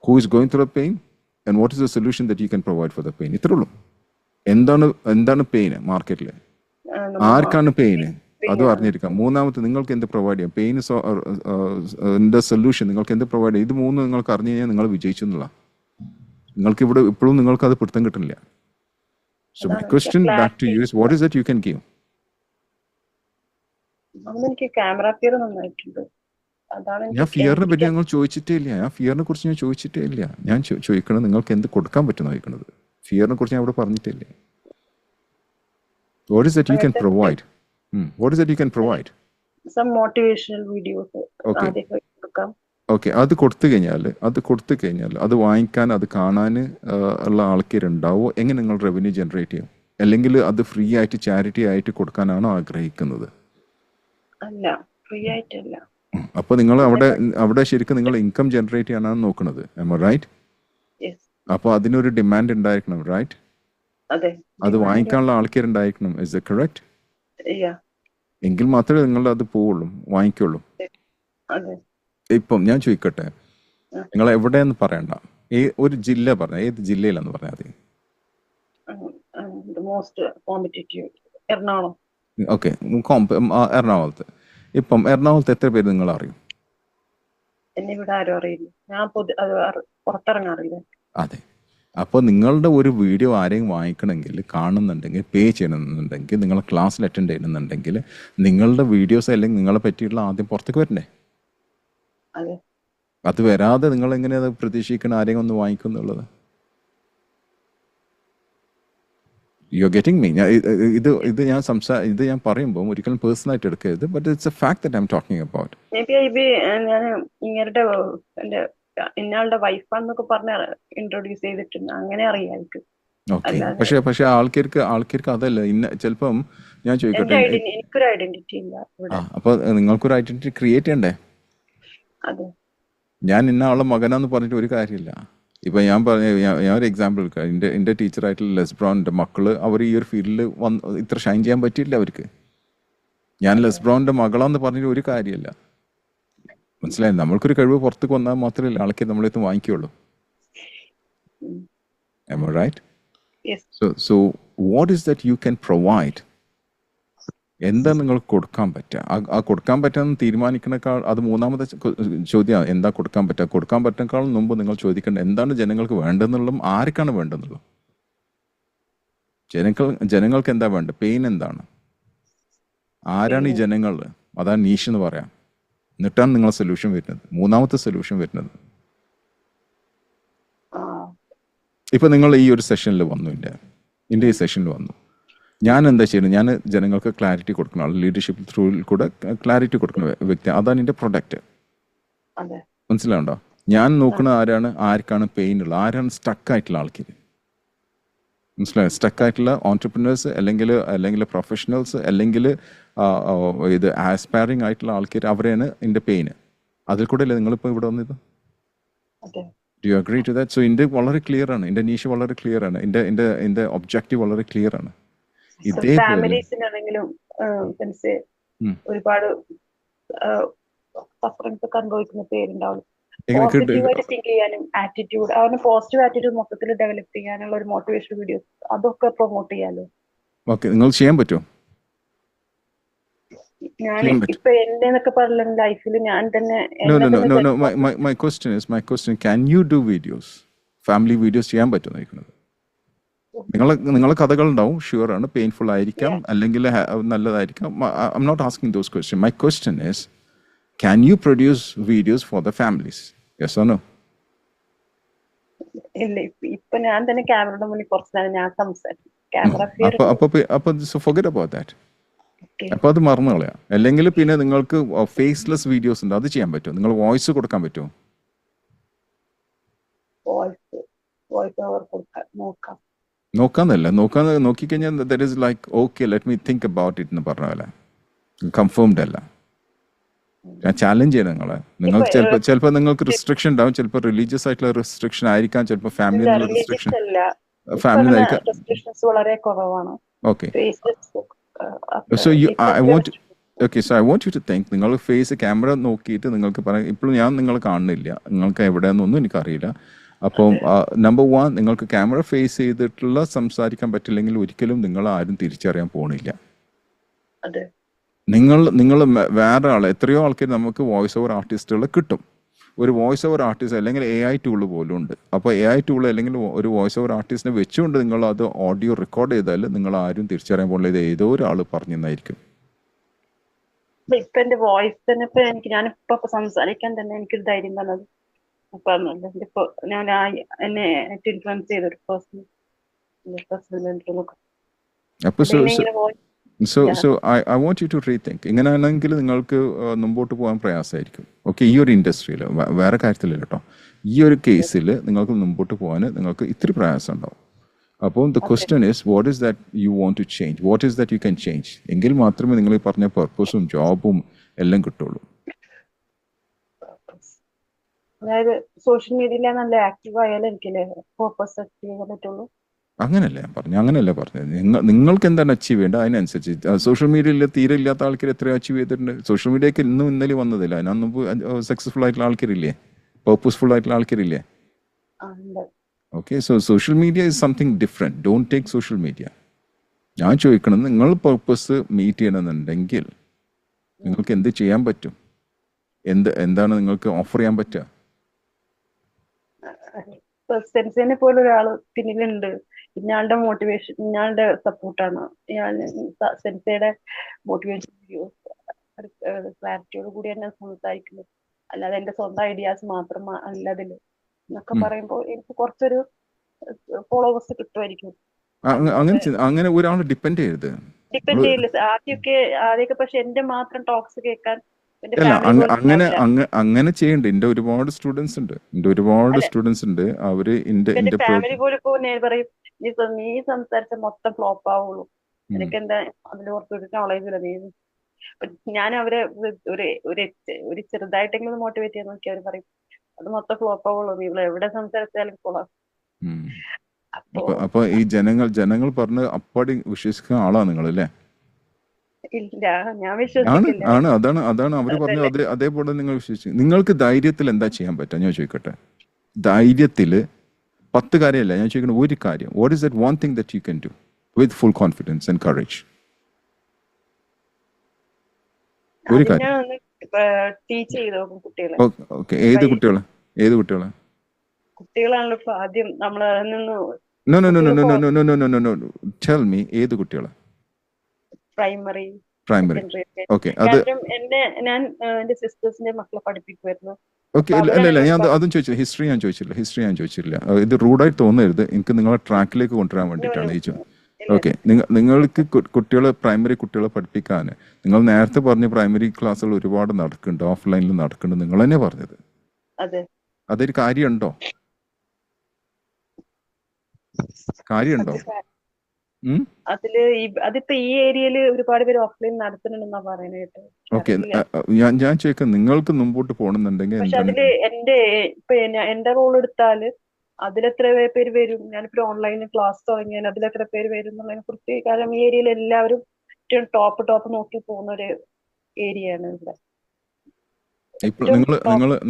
Who is going through the pain? And what is the solution that you can provide for the pain? ഇത്രേ ഉള്ളൂ. എന്താണ് പെയിൻ മാർക്കറ്റിൽ, ആർക്കാണ് പെയിൻ, അതും അറിഞ്ഞിരിക്കാം. മൂന്നാമത്തെ, നിങ്ങൾക്ക് എന്ത് പ്രൊവൈഡ് ചെയ്യാം, പെയിൻ സൊല്യൂഷൻ നിങ്ങൾക്ക് എന്ത് പ്രൊവൈഡ് ചെയ്യാം. ഇത് 3 നിങ്ങൾക്ക് അറിഞ്ഞു കഴിഞ്ഞാൽ നിങ്ങൾ വിജയിച്ചു എന്നുള്ള. നിങ്ങൾക്ക് ഇവിടെ ഇപ്പോഴും നിങ്ങൾക്ക് അത് പിടുത്തം കിട്ടുന്നില്ല. So my question back to you is, what is that you can give? ഞാൻ ഫിയറിനെ പറ്റി ഞങ്ങൾ ചോദിച്ചിട്ടേ ഇല്ല. ഞാൻ ചോദിച്ചിട്ടേ ഇല്ല. ഞാൻ ചോദിക്കണത് നിങ്ങൾക്ക് എന്ത് കൊടുക്കാൻ പറ്റും നോക്കുന്നത്. ഫിയറിനെ കുറിച്ച് ഞാൻ അവിടെ പറഞ്ഞിട്ടേ ഇല്ല. What is that you can provide? What is that you can provide? Some motivational videos. Okay, അത് കൊടുത്തു കഴിഞ്ഞാൽ അത് വാങ്ങിക്കാൻ, അത് കാണാൻ ഉള്ള ആൾക്കാരുണ്ടാവോ? എങ്ങനെ നിങ്ങൾ റവന്യൂ ജനറേറ്റ് ചെയ്യും? അല്ലെങ്കിൽ അത് ഫ്രീ ആയിട്ട് ചാരിറ്റി ആയിട്ട് കൊടുക്കാനാണോ ആഗ്രഹിക്കുന്നത്? അല്ല, ഫ്രീ ആയിട്ടല്ല. അപ്പൊ നിങ്ങൾ അവിടെ ശരിക്കും നിങ്ങൾ ഇൻകം ജനറേറ്റ് ചെയ്യാനാണ് നോക്കുന്നത്, റൈറ്റ്? അപ്പൊ അതിനൊരു ഡിമാൻഡ് ഉണ്ടായിരിക്കണം, റൈറ്റ്? അത് വാങ്ങിക്കാനുള്ള ആൾക്കാരുണ്ടായിരിക്കണം. Is that correct? Yeah. എങ്കിൽ മാത്രമേ നിങ്ങൾ അത് പോവുള്ളൂ, വാങ്ങിക്കുള്ളൂ. അതെ. ഇപ്പം ഞാൻ ചോദിക്കട്ടെ, ആ. നിങ്ങൾ എവിടെയെന്ന് പറയണ്ട, ഒരു ജില്ല പറഞ്ഞ, ഏത് ജില്ലയിലാന്ന് പറഞ്ഞാൽ മതി. Most competitive Ernakulam. ഓക്കെ, എറണാകുളത്ത്. ഇപ്പം എറണാകുളത്ത് എത്ര പേര് നിങ്ങൾ അറിയും? എന്നെ ഇവിടെ ആരും അറിയില്ല. ഞാൻ പുറത്തിറങ്ങാറില്ല. അതെ. അപ്പോൾ നിങ്ങളുടെ ഒരു വീഡിയോ ആരെയും വാങ്ങിക്കണമെങ്കിൽ, കാണുന്നുണ്ടെങ്കിൽ, പേ ചെയ്യണമെന്നുണ്ടെങ്കിൽ, നിങ്ങൾ ക്ലാസ്സിൽ അറ്റൻഡ് ചെയ്യുന്നുണ്ടെങ്കിൽ, നിങ്ങളുടെ വീഡിയോസ് അല്ലെങ്കിൽ നിങ്ങളെ പറ്റിയുള്ള ആദ്യം പുറത്തേക്ക് വരണ്ടേ? അതെ. അത് വരാതെ നിങ്ങൾ എങ്ങനെയാണ് പ്രതീക്ഷിക്കണം ആരെയും ഒന്ന് വാങ്ങിക്കുന്നുള്ളത്? You are getting me. ഇത് ഞാൻ പറയുമ്പോൾ ഒരിക്കലും പേഴ്സണലായിട്ട് എടുക്കരുത്. But it's a fact that I am talking about. ഞാൻ ഇങ്ങരുടെ എന്റെ ഇന്നയാളുടെ വൈഫാന്നൊക്കെ പറഞ്ഞ് ഇൻട്രൊഡ്യൂസ് ചെയ്തിട്ടുണ്ട്. അങ്ങനെ അറിയാം. ഓക്കെ, പക്ഷെ ആൾക്കാർക്ക് അതല്ല. ചിലപ്പം ഞാൻ ചോദിക്കട്ടെ, എനിക്കൊരു ഐഡന്റിറ്റി ഇല്ല ഇവിടെ. അപ്പോൾ നിങ്ങൾക്കൊരു ഐഡന്റിറ്റി ക്രിയേറ്റ് ചെയ്യണ്ടേ? അതെ. ഞാൻ ഇന്ന ആളുടെ മകനാന്ന് പറഞ്ഞിട്ട് ഒരു കാര്യമില്ല. ഇപ്പം ഞാൻ ഒരു എക്സാമ്പിൾ എടുക്കാം. എൻ്റെ ടീച്ചറായിട്ടുള്ള ലെസ്ബ്രോണിൻ്റെ മക്കള് അവർ ഈ ഒരു ഫീൽഡിൽ ഇത്ര ഷൈൻ ചെയ്യാൻ പറ്റിയില്ല അവർക്ക്. ഞാൻ ലെസ്ബ്രോണിൻ്റെ മകളാന്ന് പറഞ്ഞിട്ട് ഒരു കാര്യമില്ല. മനസ്സിലായി? നമ്മൾക്കൊരു കഴിവ് പുറത്തേക്ക് വന്നാൽ മാത്രമല്ല ആൾക്കാർ നമ്മളെടുത്ത് വാങ്ങിക്കുള്ളൂ. Am I right? Yes. So what is that you can provide? എന്താ നിങ്ങൾക്ക് കൊടുക്കാൻ പറ്റുക? ആ കൊടുക്കാൻ പറ്റുമെന്ന് തീരുമാനിക്കണേക്കാൾ അത് മൂന്നാമത്തെ ചോദ്യം. എന്താ കൊടുക്കാൻ പറ്റുക? കൊടുക്കാൻ പറ്റുന്നേക്കാളും മുമ്പ് നിങ്ങൾ ചോദിക്കേണ്ടത് എന്താണ് ജനങ്ങൾക്ക് വേണ്ടെന്നുള്ളതും ആർക്കാണ് വേണ്ടെന്നുള്ളതും. ജനങ്ങൾക്ക് എന്താ വേണ്ടത്? പെയിൻ എന്താണ്? ആരാണ് ഈ ജനങ്ങൾ? അതാണ് നീഷ് എന്ന് പറയാം. എന്നിട്ടാണ് നിങ്ങളെ സൊല്യൂഷൻ വരുന്നത്, മൂന്നാമത്തെ സൊല്യൂഷൻ വരുന്നത്. ഇപ്പൊ നിങ്ങൾ ഈ ഒരു സെഷനിൽ വന്നു, എൻ്റെ ഈ സെഷനിൽ വന്നു. ഞാൻ എന്താ ചെയ്യുന്നത്? ഞാൻ ജനങ്ങൾക്ക് ക്ലാരിറ്റി കൊടുക്കുന്ന ആൾ, ലീഡർഷിപ്പ് ത്രൂവിൽ കൂടെ ക്ലാരിറ്റി കൊടുക്കുന്ന വ്യക്തി. അതാണ് എൻ്റെ പ്രൊഡക്റ്റ്. മനസ്സിലാവുണ്ടോ? ഞാൻ നോക്കുന്ന ആർക്കാണ് പെയിൻ ഉള്ളത്, ആരാണ് സ്റ്റക്ക് ആയിട്ടുള്ള ആൾക്കാർ. മനസ്സിലായോ? സ്റ്റക്ക് ആയിട്ടുള്ള ഓൺടർപ്രിനേഴ്സ്, അല്ലെങ്കിൽ പ്രൊഫഷണൽസ്, അല്ലെങ്കിൽ ഇത് ആസ്പയറിംഗ് ആയിട്ടുള്ള ആൾക്കാർ, അവരെയാണ് എൻ്റെ പെയിന്. അതിൽ കൂടെ അല്ലേ നിങ്ങളിപ്പോൾ ഇവിടെ വന്നത്? Do you agree to that? So എൻ്റെ വളരെ ക്ലിയർ ആണ്, എൻ്റെ നീഷ് വളരെ ക്ലിയർ ആണ്, എൻ്റെ ഒബ്ജക്റ്റീവ് വളരെ ക്ലിയർ ആണ്. ഫാമിലീസിനാണെങ്കിലും ഒരുപാട് സഫറിങ്സ് ഒക്കെ അനുഭവിക്കുന്ന പേരുണ്ടാവും. പോസിറ്റീവായിട്ട് തിങ്ക് ചെയ്യാനും ആറ്റിറ്റ്യൂഡ്, അവന് പോസിറ്റീവ് ആറ്റിറ്റ്യൂഡ് മൊത്തത്തിൽ ഡെവലപ്പ് ചെയ്യാനുള്ള ഒരു മോട്ടിവേഷൻ വീഡിയോസ് അതൊക്കെ പ്രൊമോട്ട് ചെയ്യാലോ. ഓക്കെ, നിങ്ങൾ ചെയ്യാൻ പറ്റുമോ? ഞാൻ ഇപ്പൊ എന്റെ പറഞ്ഞ ലൈഫിൽ ഞാൻ തന്നെ my question, can you do videos, family videos ചെയ്യാൻ പറ്റുമോ? നിങ്ങളെ കഥകൾ ഉണ്ടാവും, ഷുവർ ആണ്, പെയിൻഫുൾ ആയിരിക്കാം, അല്ലെങ്കിൽ നല്ലതായിരിക്കാം. I'm not asking those questions. My question is, can you produce videos for the families? Yes or no? ഇല്ല, ഇപ്പൊ ഞാൻ തന്നെ ക്യാമറയുടെ മുന്നിൽ കുറച്ച് നേരം ഞാൻ സംസാരിക്കും. ക്യാമറ അപ്പൊ forget about that. അപ്പൊ അത് മറന്നു കളയാം. അല്ലെങ്കിൽ പിന്നെ നിങ്ങൾക്ക് ഫേസ്ലെസ് വീഡിയോസ് ഉണ്ട്, അത് ചെയ്യാൻ പറ്റുമോ? നിങ്ങൾ വോയിസ് കൊടുക്കാൻ പറ്റുമോ? നോക്കാന്നല്ല, നോക്കിക്കഴിഞ്ഞാൽ that is like okay let me think about it എന്ന് പറഞ്ഞ പോലെ കൺഫേംഡ് അല്ല. ഞാൻ ചാലഞ്ച് ചെയ്യണം നിങ്ങൾക്ക് ചിലപ്പോൾ നിങ്ങൾക്ക് റിസ്ട്രിക്ഷൻ ഉണ്ടാവും, ചിലപ്പോൾ റിലീജിയസ് ആയിട്ടുള്ള റിസ്ട്രിക്ഷൻ ആയിരിക്കാം, ചിലപ്പോൾ ഫാമിലി റിസ്ട്രിക്ഷൻ വളരെ കുറവാണ്. Okay, so I want you to think, നിങ്ങൾ ഫേസ് ക്യാമറ നോക്കിയിട്ട് നിങ്ങൾക്ക് പറയാം. ഇപ്പോഴും ഞാൻ നിങ്ങളെ കാണുന്നില്ല, നിങ്ങൾക്ക് എവിടെയാണെന്നൊന്നും എനിക്കറിയില്ല. അപ്പം നമ്പർ 1, നിങ്ങൾക്ക് ക്യാമറ ഫേസ് ചെയ്തിട്ടുള്ള സംസാരിക്കാൻ പറ്റില്ലെങ്കിൽ ഒരിക്കലും നിങ്ങൾ ആരും തിരിച്ചറിയാൻ പോണില്ല. നിങ്ങൾ വേറെ എത്രയോ ആൾക്കാർ നമുക്ക് വോയിസ് ഓവർ ആർട്ടിസ്റ്റുകൾ കിട്ടും. ഒരു വോയിസ് ഓവർ ആർട്ടിസ്റ്റ് അല്ലെങ്കിൽ AI ടൂള് പോലും ഉണ്ട്. അപ്പോൾ AI ടൂൾ അല്ലെങ്കിൽ ഒരു വോയിസ് ഓവർ ആർട്ടിസ്റ്റിനെ വെച്ചുകൊണ്ട് നിങ്ങൾ അത് ഓഡിയോ റെക്കോർഡ് ചെയ്താൽ നിങ്ങൾ ആരും തിരിച്ചറിയാൻ പോകുന്നത് ഇത് ഏതോ ഒരാൾ പറഞ്ഞായിരിക്കും. ഇപ്പൊ എന്റെ വോയിസ് തന്നെ ഞാനിപ്പോ സംസാരിക്കാൻ തന്നെ എനിക്കൊരു ധൈര്യം തന്നത് ഇപ്പൊ ഞാൻ എന്നെ ഇൻഫ്ലുവൻസ് ചെയ്തൊരു person. So I want you to rethink. ഇങ്ങനെയാണെങ്കിൽ നിങ്ങൾക്ക് മുമ്പോട്ട് പോകാൻ പ്രയാസമായിരിക്കും. ഓക്കെ, ഈ ഒരു ഇൻഡസ്ട്രിയിൽ വേറെ കാര്യത്തിലല്ല കേട്ടോ, ഈ ഒരു കേസിൽ നിങ്ങൾക്ക് മുമ്പോട്ട് പോകാൻ നിങ്ങൾക്ക് ഇത്തിരി പ്രയാസം ഉണ്ടാവും. അപ്പോൾ the question is, what is that you want to change, what is that you can change? എങ്കിൽ മാത്രമേ നിങ്ങൾ ഈ പറഞ്ഞ പർപ്പസും ജോബും എല്ലാം കിട്ടുള്ളൂ. അതായത് സോഷ്യൽ മീഡിയയിൽ നല്ല ആക്റ്റീവ് ആയാലും എനിക്കല്ലേ പർപ്പസ് ചെയ്യാൻ പറ്റുള്ളൂ. അങ്ങനല്ല ഞാൻ പറഞ്ഞു, അങ്ങനെയല്ല പറഞ്ഞത്. നിങ്ങൾക്ക് എന്താണ് അച്ചീവ് ചെയ്യേണ്ടത് അതിനനുസരിച്ച്. സോഷ്യൽ മീഡിയയിൽ തീരെ ഇല്ലാത്ത ആൾക്കാർ എത്ര അച്ചീവ് ചെയ്തിട്ടുണ്ട്? സോഷ്യൽ മീഡിയക്ക് ഇന്നും ഇന്നലെ വന്നതില്ല, അതിനൊന്നും സക്സസ്ഫുൾ ആയിട്ടുള്ള ആൾക്കാരില്ലേ, പേർപ്പസ്ഫുൾ ആയിട്ടുള്ള ആൾക്കാരില്ലേ? ഉണ്ട്. Okay, so social media is something different. Don't take social media. ഞാൻ ചോദിക്കണം, നിങ്ങൾ പേർപ്പസ് മീറ്റ് ചെയ്യണമെന്നുണ്ടെങ്കിൽ നിങ്ങൾക്ക് എന്ത് ചെയ്യാൻ പറ്റും? എന്താണ് നിങ്ങൾക്ക് ഓഫർ ചെയ്യാൻ പറ്റുക? സെൻസിനെ പോലെ ഒരാള് പിന്നിലുണ്ട്. ഇയാളുടെ മോട്ടിവേഷൻ, ഇയാളുടെ സപ്പോർട്ടാണ്. ഞാൻ സെൻസയുടെ മോട്ടിവേഷൻ ക്ലാരിറ്റിയോട് കൂടി തന്നെ സംസാരിക്കുന്നത്, അല്ലാതെ എന്റെ സ്വന്തം ഐഡിയാസ് മാത്രം അല്ല അതില് എന്നൊക്കെ പറയുമ്പോൾ എനിക്ക് കുറച്ചൊരു ഫോളോവേഴ്സ് കിട്ടുമായിരിക്കും. അങ്ങനെ ഒരാൾ ഡിപ്പെൻഡ് ചെയ്യരുത്. ഡിപ്പെൻഡ് ചെയ്യില്ല. ആദ്യമൊക്കെ പക്ഷെ എന്റെ മാത്രം ടോക്സ് കേൾക്കാൻ അല്ല, അങ്ങനെ ചെയ്യണ്ട. എന്റെ ഒരുപാട് സ്റ്റുഡൻസ് ഉണ്ട്. അവര് ഫാമിലി പോലും ഇപ്പൊ പറയും, നീ സംസാരിച്ച മൊത്തം ഫ്ലോപ്പ് ആവുള്ളൂ, എനിക്ക് എന്താ അതിൽ കുറച്ച് നോളേജ് ഇല്ല. നീ ഞാൻ അവരെ ഒരു ചെറുതായിട്ടെങ്കിലും മോട്ടിവേറ്റ് ചെയ്യാൻ നോക്കി അവർ പറയും അത് മൊത്തം ഫ്ലോപ്പ് ആവുള്ളൂ, നീ എവിടെ സംസാരിച്ചാലും കൊള്ളാം. അപ്പൊ ഈ ജനങ്ങൾ പറഞ്ഞ് അപ്പാടി വിശ്വസിക്കുന്ന ആളാ നിങ്ങൾ അല്ലേ? ഇല്ല, ഞാൻ വിശ്വസിക്കില്ല. അതാണ് അവര് പറഞ്ഞത്. അതേപോലെ നിങ്ങൾ വിശ്വസിച്ചു. നിങ്ങൾക്ക് ധൈര്യത്തിൽ എന്താ ചെയ്യാൻ പറ്റുക ഞാൻ ചോദിക്കട്ടെ? ധൈര്യത്തില് 10 കാര്യമല്ല ഞാൻ ചോദിക്കുന്നത്, ഒരു കാര്യം. What is that one thing that you can do with full confidence and courage? ഒരു കാര്യം. ടീച്ച് ചെയ്തോ കുട്ടികളെ. ഓക്കെ, ഏത് കുട്ടികളെ? കുട്ടികളാണല്ലോ ഇപ്പൊ ആദ്യം നമ്മൾ ടെൽ മീ, ഏത് കുട്ടികളെ? പ്രൈമറി. ഓക്കെ, അത് ഞാൻ എന്റെ സിസ്റ്റേഴ്സിന്റെ മക്കളെ പഠിപ്പിക്കുമായിരുന്നു. ഓക്കെ, അല്ല ഞാൻ അതും ചോദിച്ചില്ല. ഹിസ്റ്ററി ഞാൻ ചോദിച്ചില്ല. ഇത് റൂഡായി തോന്നരുത്. എനിക്ക് നിങ്ങളെ ട്രാക്കിലേക്ക് കൊണ്ടുവരാൻ വേണ്ടിയിട്ടാണ് ഈ ചോദ്യം. ഓക്കെ, നിങ്ങൾക്ക് പ്രൈമറി കുട്ടികളെ പഠിപ്പിക്കാൻ നിങ്ങൾ നേരത്തെ പറഞ്ഞ പ്രൈമറി ക്ലാസ്സുകൾ ഒരുപാട് നടക്കുന്നുണ്ട്, ഓഫ്ലൈനിൽ നടക്കുന്നുണ്ട്, നിങ്ങൾ തന്നെ പറഞ്ഞത്. അതൊരു കാര്യമുണ്ടോ? അതിപ്പോ ഈ ഏരിയയില് ഒരുപാട് പേര് ഓഫ്ലൈൻ നടത്തുന്നുണ്ടെന്നാ പറയുന്നത്. ഓക്കെ, ഞാൻ ചോദിക്കാം, നിങ്ങൾക്ക് മുമ്പോട്ട് പോകണമെന്നുണ്ടെങ്കിൽ പക്ഷെ അതില് എന്റെ റോൾ എടുത്താല് അതിലെത്ര പേര് വരും? ഞാനിപ്പോ ഓൺലൈനിൽ ക്ലാസ് തുടങ്ങിയാൽ അതിലെത്ര പേര് വരും എന്നുള്ളതിനെ കുറിച്ച്. കാരണം ഈ ഏരിയയിൽ എല്ലാവരും ടോപ്പ് നോക്കി പോകുന്ന ഒരു ഏരിയയാണ് ഇവിടെ.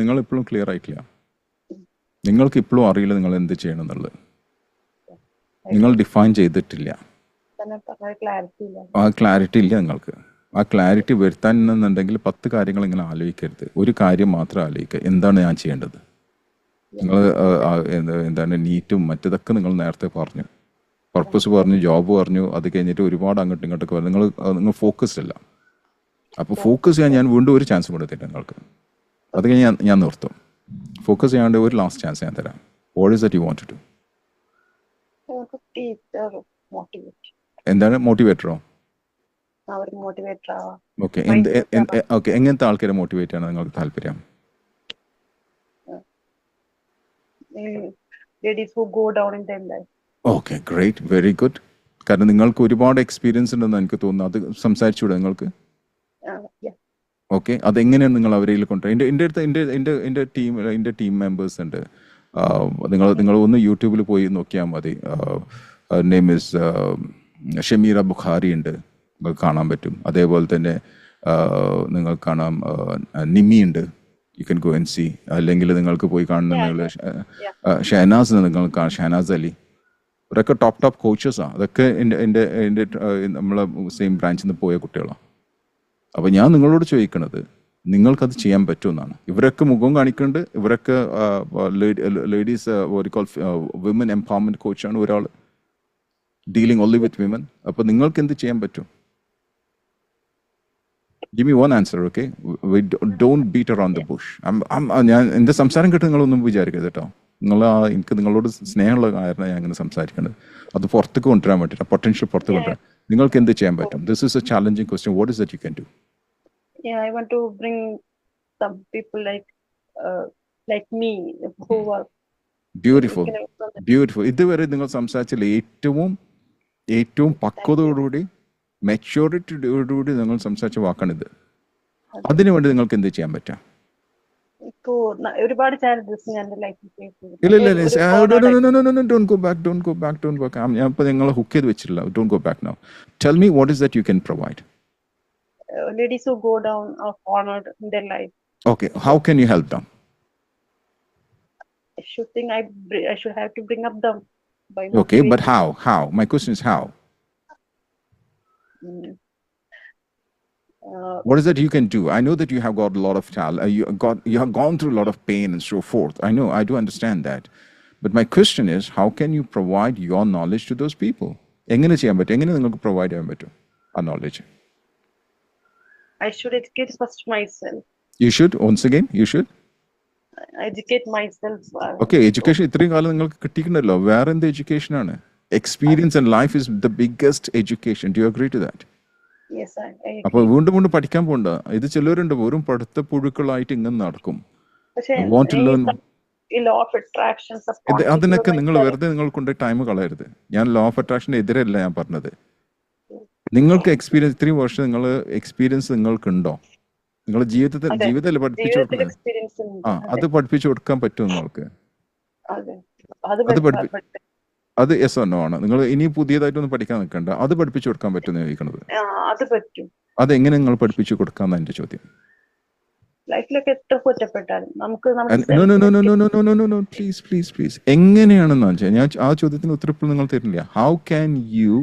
നിങ്ങൾ ഇപ്പോഴും ക്ലിയർ ആയിട്ടില്ല. നിങ്ങൾക്ക് ഇപ്പോഴും അറിയില്ല നിങ്ങൾ എന്ത് ചെയ്യണം എന്നുള്ളത്. നിങ്ങൾ ഡിഫൈൻ ചെയ്തിട്ടില്ല. ആ ക്ലാരിറ്റി ഇല്ല നിങ്ങൾക്ക്. ആ ക്ലാരിറ്റി വരുത്താനുണ്ടെങ്കിൽ 10 കാര്യങ്ങൾ ഇങ്ങനെ ആലോചിക്കരുത്. ഒരു കാര്യം മാത്രം ആലോചിക്കുക, എന്താണ് ഞാൻ ചെയ്യേണ്ടത്? നിങ്ങൾ എന്താണ് നീറ്റും മറ്റതൊക്കെ നിങ്ങൾ നേരത്തെ പറഞ്ഞു, പർപ്പസ് പറഞ്ഞു, ജോബ് പറഞ്ഞു, അത് കഴിഞ്ഞിട്ട് ഒരുപാട് അങ്ങോട്ടും ഇങ്ങോട്ടൊക്കെ പറഞ്ഞു. നിങ്ങൾ ഫോക്കസ്ഡ് അല്ല. അപ്പോൾ ഫോക്കസ് ചെയ്യാൻ ഞാൻ വീണ്ടും ഒരു ചാൻസ് കൊടുത്തിട്ട് നിങ്ങൾക്ക്. അത് കഴിഞ്ഞ് ഞാൻ നിർത്തും. ഫോക്കസ് ചെയ്യാണ്ട് ഒരു ലാസ്റ്റ് ചാൻസ് ഞാൻ തരാം. What is that you want to do? എന്താണ് മോട്ടിവേറ്ററോ? ഓക്കെ, എങ്ങനത്തെ ആൾക്കാരെ മോട്ടിവേറ്റ് ആണ് നിങ്ങൾക്ക് താല്പര്യം? Okay, great, very good. കാരണം നിങ്ങൾക്ക് ഒരുപാട് എക്സ്പീരിയൻസ് ഉണ്ടെന്ന് എനിക്ക് തോന്നുന്നു. അത് സംസാരിച്ചൂടെ നിങ്ങൾക്ക്? ഓക്കെ, അതെങ്ങനെയാണ് നിങ്ങൾ അവരിൽ കൊണ്ടുവരുന്നത്? എൻ്റെ ടീം മെമ്പേഴ്സ് ഉണ്ട്. നിങ്ങൾ ഒന്ന് യൂട്യൂബിൽ പോയി നോക്കിയാൽ മതി. നെയിം ഇസ് ഷമീറ ബുഖാരി ഉണ്ട്, നിങ്ങൾക്ക് കാണാൻ പറ്റും. അതേപോലെ തന്നെ നിങ്ങൾക്ക് കാണാം നിമി ഉണ്ട്, you can go and C. അല്ലെങ്കിൽ നിങ്ങൾക്ക് പോയി കാണുന്ന ഷഹനാസ് നിങ്ങൾക്ക് കാണാം, ഷഹനാസ് അലി. ഇവരൊക്കെ ടോപ്പ് കോച്ചസാണ്. അതൊക്കെ എൻ്റെ നമ്മളെ സെയിം ബ്രാഞ്ചിൽ നിന്ന് പോയ കുട്ടികളാണ്. അപ്പോൾ ഞാൻ നിങ്ങളോട് ചോദിക്കണത്, നിങ്ങൾക്കത് ചെയ്യാൻ പറ്റുമെന്നാണ്. ഇവരൊക്കെ മുഖം കാണിക്കുന്നുണ്ട്. ഇവരൊക്കെ ലേഡീസ് വിമൻ എംപവർമെൻറ്റ് കോച്ചാണ് ഒരാൾ, ഡീലിംഗ് ഓൺലി വിത്ത് വിമൻ. അപ്പോൾ നിങ്ങൾക്ക് എന്ത് ചെയ്യാൻ പറ്റും? Give me one answer, okay? We don't beat around the bush. ഞാൻ എൻ്റെ സംസാരം കേട്ട് നിങ്ങളൊന്നും വിചാരിക്കരുത് കേട്ടോ. എനിക്ക് നിങ്ങളോട് സ്നേഹമുള്ള കാരണം ഞാൻ അങ്ങനെ സംസാരിക്കേണ്ടത്. അത് പുറത്തേക്ക് കൊണ്ടുവരാൻ വേണ്ടിയിട്ട്, പൊട്ടൻഷ്യൽ പുറത്ത് കൊണ്ടുവരാൻ നിങ്ങൾക്ക് എന്ത് ചെയ്യാൻ പറ്റും? This is A challenging question. What is that you can do? I want to bring some people like me who are beautiful. ഇതുവരെ നിങ്ങൾ സംസാരിച്ചാൽ ഏറ്റവും പക്വതയോടുകൂടി, മെച്യൂരിറ്റിയോടുകൂടി നിങ്ങൾ സംസാരിച്ച വാക്കാണിത്. അതിനുവേണ്ടി നിങ്ങൾക്ക് എന്ത് ചെയ്യാൻ പറ്റുക? ഇപ്പോ ഒരുപാട് ചാലഞ്ചസ് ഞാൻ എന്റെ ലൈഫിൽ ഫേസ് ഇല്ല ചെയ്തിട്ടുണ്ട്. ഇല്ല ഒരു ഇല്ല ഡോണ്ട് ഗോ ബാക്ക് ഞാൻ ഇപ്പൊ നിങ്ങളെ ഹുക്ക് ചെയ്ത് വെച്ചിട്ടില്ല. Don't go back now. Tell me what is that you can provide. ladies who go down are honored in their life. Okay, how can you help them? I should think I should have to bring up them by Okay, but motivating. how? My question is how. Mm, What is that you can do? I know that you have got a lot of talent. You have gone through a lot of pain and so forth. I know, I do understand that. But my question is, how can you provide your knowledge to those people? എങ്ങനെ ചെയ്യാൻ പറ്റും? എങ്ങനെ നിങ്ങൾക്ക് provide ചെയ്യാൻ പറ്റും ആ knowledge? I should educate first myself. You should, once again, you should. Educate myself. Okay, education ഇത്രയും കാലം നിങ്ങൾക്ക് കിട്ടിയിട്ടുണ്ടല്ലോ. വേറെ എന്ത് എഡ്യൂക്കേഷൻ ആണ്? Experience and life is the biggest education. Do you agree to that? Yes, I അപ്പൊ വീണ്ടും വീണ്ടും പഠിക്കാൻ പോണ്ട. ഇത് ചിലരുണ്ട് വെറും പഠിത്ത പുഴുക്കളായിട്ട് ഇങ്ങനെ നടക്കും. പക്ഷേ Want to learn. ഈ law of attraction അതിനൊക്കെ നിങ്ങൾ വെറുതെ നിങ്ങൾ കൊണ്ട് ടൈം കളയരുത്. ഞാൻ ലോ ഓഫ് അട്രാക്ഷന്റെ എതിരല്ല ഞാൻ പറഞ്ഞത്. നിങ്ങൾക്ക് എക്സ്പീരിയൻസ്, ഇത്രയും വർഷം നിങ്ങൾ എക്സ്പീരിയൻസ് നിങ്ങൾക്കുണ്ടോ? നിങ്ങളുടെ ജീവിതത്തിൽ പഠിപ്പിച്ചു കൊടുക്കുന്നത്. അത് പഠിപ്പിച്ചു കൊടുക്കാൻ പറ്റും നിങ്ങൾക്ക്. അത് യെസ് ഓർ നോ ആണ്. നിങ്ങൾ ഇനി പുതിയതായിട്ടൊന്നും പഠിക്കാൻ നിൽക്കണ്ട. അത് പഠിപ്പിച്ചു കൊടുക്കാൻ പറ്റുമെന്ന് ചോദിക്കുന്നത്. അത് പറ്റും. അതെങ്ങനെ നിങ്ങൾ പഠിപ്പിച്ചു കൊടുക്കാന്നാ എന്റെ ചോദ്യം. ലൈഫിലൊക്കെ എത്ര കുറ്റപ്പെട്ടാലും നമുക്ക് പ്ലീസ് എങ്ങനെയാണെന്ന് വെച്ചാൽ ഞാൻ ആ ചോദ്യത്തിന് ഉത്തരം ഇപ്പോൾ നിങ്ങൾ തരില്ല. How can you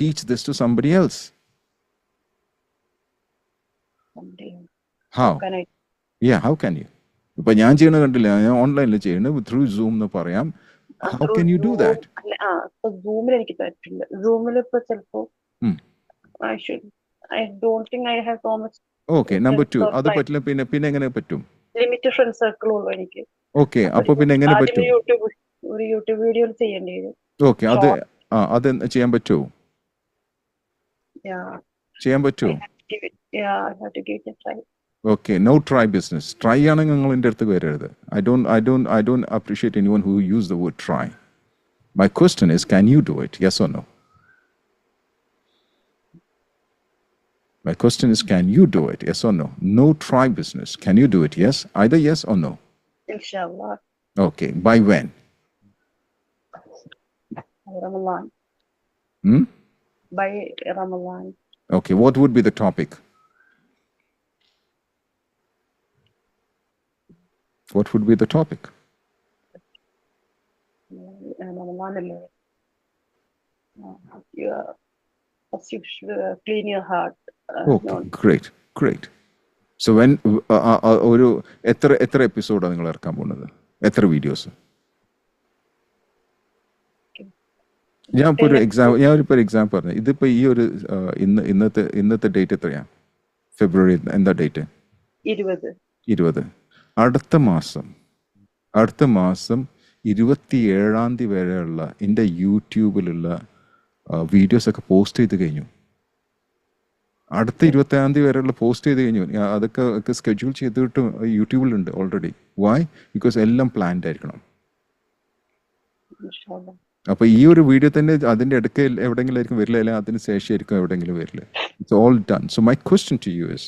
teach this to somebody else? How can you? ഇപ്പൊ ഞാൻ ചെയ്യണത് കണ്ടില്ല, ഞാൻ ഓൺലൈനിൽ ചെയ്യണത് ത്രൂ സൂം എന്ന് പറയാം. How can you do that? സൂമിൽ എനിക്ക് പറ്റില്ല. സൂമിൽ ഇപ്പൊ ചിലപ്പോ I don't think I have so much. Okay, number 2 അത് പറ്റില്ല. പിന്നെ എങ്ങനെ പറ്റും? ലിമിറ്റഡ് ഫ്രണ്ട് സർക്കിൾ ഉള്ളൂ എനിക്ക്. ഓക്കെ, അപ്പൊ പിന്നെ എങ്ങനെ പറ്റും? ഒരു യൂട്യൂബ് വീഡിയോ ചെയ്യേണ്ടി വരും. ഓക്കെ, അത് ചെയ്യാൻ പറ്റുമോ? ചെയ്യാൻ പറ്റുമോ? Okay, no try business. Try ആണെങ്കിൽ നിങ്ങൾ എൻ്റെ അടുത്ത് വരരുത്. I don't appreciate anyone who use the word try. My question is, can you do it? Yes or no? My question is, can you do it? Yes or no? No try business. Can you do it? Yes? Either yes or no? Inshallah. Okay. By when? Ramadan. By Ramadan. Okay. What would be the topic? What would be the topic? Ramadan. You should clean your heart. Okay, great. So when ഒരു എത്ര എപ്പിസോഡാണ് നിങ്ങൾ ഇറക്കാൻ പോകുന്നത്? എത്ര videos? ഞാനിപ്പോ ഒരു example പറഞ്ഞു. ഇതിപ്പോ ഈ ഒരു ഇന്നത്തെ ഡേറ്റ് എത്രയാ? ഫെബ്രുവരി എന്താ ഡേറ്റ്? 20. അടുത്ത മാസം 27 തീയതി വരെയുള്ള എൻ്റെ യൂട്യൂബിലുള്ള വീഡിയോസ് ഒക്കെ പോസ്റ്റ് ചെയ്ത് കഴിഞ്ഞു. അടുത്ത 27 തീയതി വരെയുള്ള പോസ്റ്റ് ചെയ്ത് കഴിഞ്ഞു. അതൊക്കെ സ്കെഡ്യൂൾ ചെയ്തിട്ട് യൂട്യൂബിലുണ്ട് ഓൾറെഡി. വൈ? ബിക്കോസ് എല്ലാം പ്ലാൻഡ് ആയിരിക്കണം. അപ്പൊ ഈ ഒരു വീഡിയോ തന്നെ അതിന്റെ ഇടയ്ക്ക് എവിടെയെങ്കിലും ആയിരിക്കും വരില്ല, അല്ലെങ്കിൽ അതിന് ശേഷമായിരിക്കും എവിടെയെങ്കിലും വരില്ല. It's all done. So my question to you is,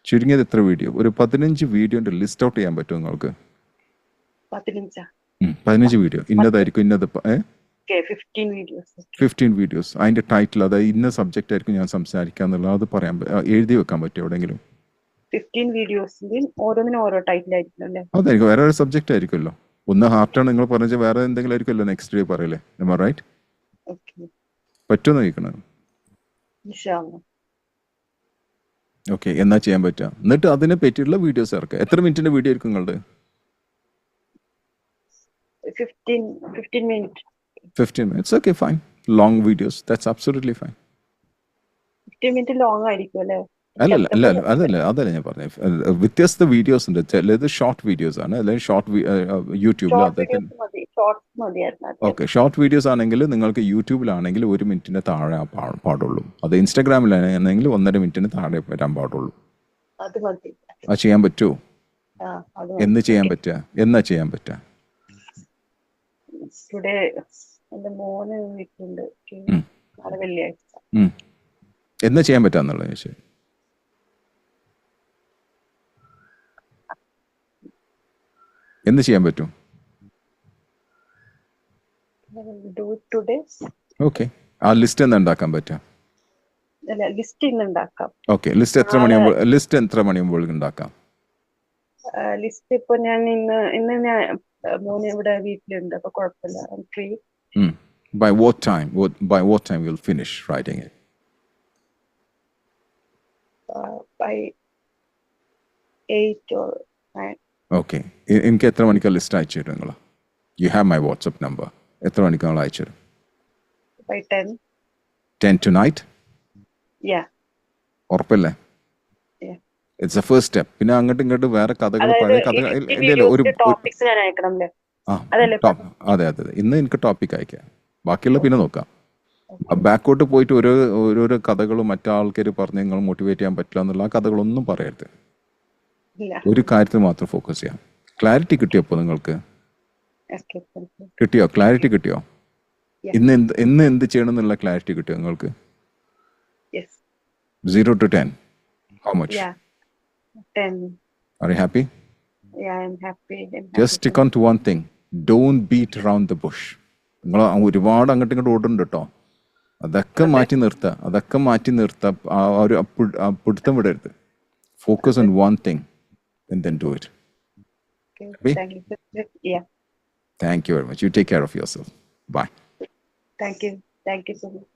ചുരുങ്ങിയത് എത്ര വീഡിയോ? ഒരു 15 വീഡിയോന്റെ ലിസ്റ്റ് ഔട്ട് ചെയ്യാൻ പറ്റുമോ നിങ്ങൾക്ക്? 15 വീഡിയോ ഇന്നതായിരിക്കും, ഇന്നത് 15 വീഡിയോസ്. അതിന്റെ ടൈറ്റിൽ, അതായത് ഇന്ന സബ്ജക്റ്റ് ആയിരിക്കും ഞാൻ സംസാരിക്കാന്നുള്ളത്, അത് പറയാൻ എഴുതി വെക്കാൻ പറ്റും എവിടെയെങ്കിലും? 15 വീഡിയോസിന്റെ ഓരോന്നിനും ഓരോ ടൈറ്റിൽ ആയിരിക്കും അല്ലേ? അതായിരിക്കും, വേറെ ഒരു സബ്ജക്റ്റ് ആയിരിക്കുമല്ലോ. ഒന്ന് ഹാർട്ടാണ് നിങ്ങൾ പറഞ്ഞത്, വേറെ എന്തെങ്കിലും ആയിരിക്കുമല്ലോ നെക്സ്റ്റ് ഡേ പറയല്ലേ? റൈറ്റ്? പറ്റുമെന്ന് ചോദിക്കണം. ഓക്കെ, എന്നാ ചെയ്യാൻ പറ്റുക? എന്നിട്ട് അതിനെ പറ്റിയുള്ള വീഡിയോസ് ഇറക്കുക. എത്ര മിനിറ്റിന്റെ വീഡിയോ ആയിരിക്കും നിങ്ങളുടെ? 15 minutes. 15 minutes. Okay, fine. Long videos. That's absolutely fine. 15 minutes long ആയിരിക്കും അല്ലേ? അതല്ല ഞാൻ പറഞ്ഞത്. വ്യത്യസ്ത വീഡിയോസ് ഉണ്ട്. ചിലത് ഷോർട്ട് വീഡിയോസ് ആണ്, അല്ലെങ്കിൽ യൂട്യൂബിൽ. ഓക്കെ, ഷോർട്ട് വീഡിയോസ് ആണെങ്കിൽ നിങ്ങൾക്ക് യൂട്യൂബിലാണെങ്കിൽ 1 മിനിറ്റിന് താഴെ പാടുള്ളൂ. അത് ഇൻസ്റ്റാഗ്രാമിലാണെങ്കിൽ 1.5 മിനിറ്റിന് താഴെ വരാൻ പാടുള്ളൂ. അത് ചെയ്യാൻ പറ്റുമോ? എന്നാ ചെയ്യാൻ പറ്റുക? ടുഡേ എന്റെ മോന് വീട്ടിലുണ്ട്, നാളെ വെള്ളിയാഴ്ച. എന്നാ ചെയ്യാൻ പറ്റാന്നുള്ളത് ചോദിച്ചു. എന്ന് ചെയ്യാൻ പറ്റും? Do it today. ഓക്കെ, ആ ലിസ്റ്റ് എന്ന് ഉണ്ടാക്കാൻ പറ്റും? അല്ല, ലിസ്റ്റ് ഇന്ന് ഉണ്ടാക്കാം. ഓക്കെ, ലിസ്റ്റ് എത്ര മണിയാകുമ്പോൾ ഉണ്ടാക്കാം? ലിസ്റ്റ് ഇപ്പൊ ഞാൻ ഇന്ന് ഞാൻ മോന് ഇവിടെ വീട്ടിലുണ്ട്, അപ്പൊ കുഴപ്പമില്ല, free. By what time you'll finish writing it? By 8 or 9. Okay, എനിക്ക് എത്ര മണിക്കാ ലിസ്റ്റ് അയച്ചു തരും നിങ്ങൾ? You have my WhatsApp number. എത്ര മണിക്കാ നിങ്ങൾ അയച്ചു തരും? By 10. 10 tonight? Yeah. ഉറപ്പല്ലേ? Yeah. It's A first step. പിന്നെ അങ്ങോട്ടും ഇങ്ങോട്ടും വേറെ കഥകൾ, പഴയ കഥകൾ ഒരു ടോപ്പിക്സ് ഞാൻ അയക്കണമല്ലേ? അതെ. ഇന്ന് എനിക്ക് ടോപ്പിക് അയക്കാം, ബാക്കിയുള്ള പിന്നെ നോക്കാം. ബാക്കോട്ട് പോയിട്ട് ഓരോരോ കഥകളും മറ്റാൾക്കാർ പറഞ്ഞ് നിങ്ങൾ മോട്ടിവേറ്റ് ചെയ്യാൻ പറ്റില്ല എന്നുള്ള ആ കഥകളൊന്നും പറയരുത്. ഒരു കാര്യത്തിൽ മാത്രം ഫോക്കസ് ചെയ്യാം. ക്ലാരിറ്റി കിട്ടിയപ്പോൾ നിങ്ങൾക്ക് കിട്ടിയോ? ക്ലാരിറ്റി കിട്ടിയോ? ഇന്ന് എന്ത് ചെയ്യണം എന്നുള്ള ക്ലാരിറ്റി കിട്ടിയോ നിങ്ങൾക്ക്? 0 to 10, how much? 10. Are you happy? Yeah, I'm happy. Just stick on to one thing. Don't beat around the bush. നിങ്ങൾ ഒരുപാട് അങ്ങോട്ടും ഇങ്ങോട്ട് ഓടുന്നുണ്ട് കേട്ടോ. അതൊക്കെ മാറ്റി നിർത്തുക. ആ ഒരു പിടുത്തം വിടരുത്. Focus on one thing and then do it. Okay. Thank you. Yeah. Thank you very much. You take care of yourself. Bye. Thank you so much.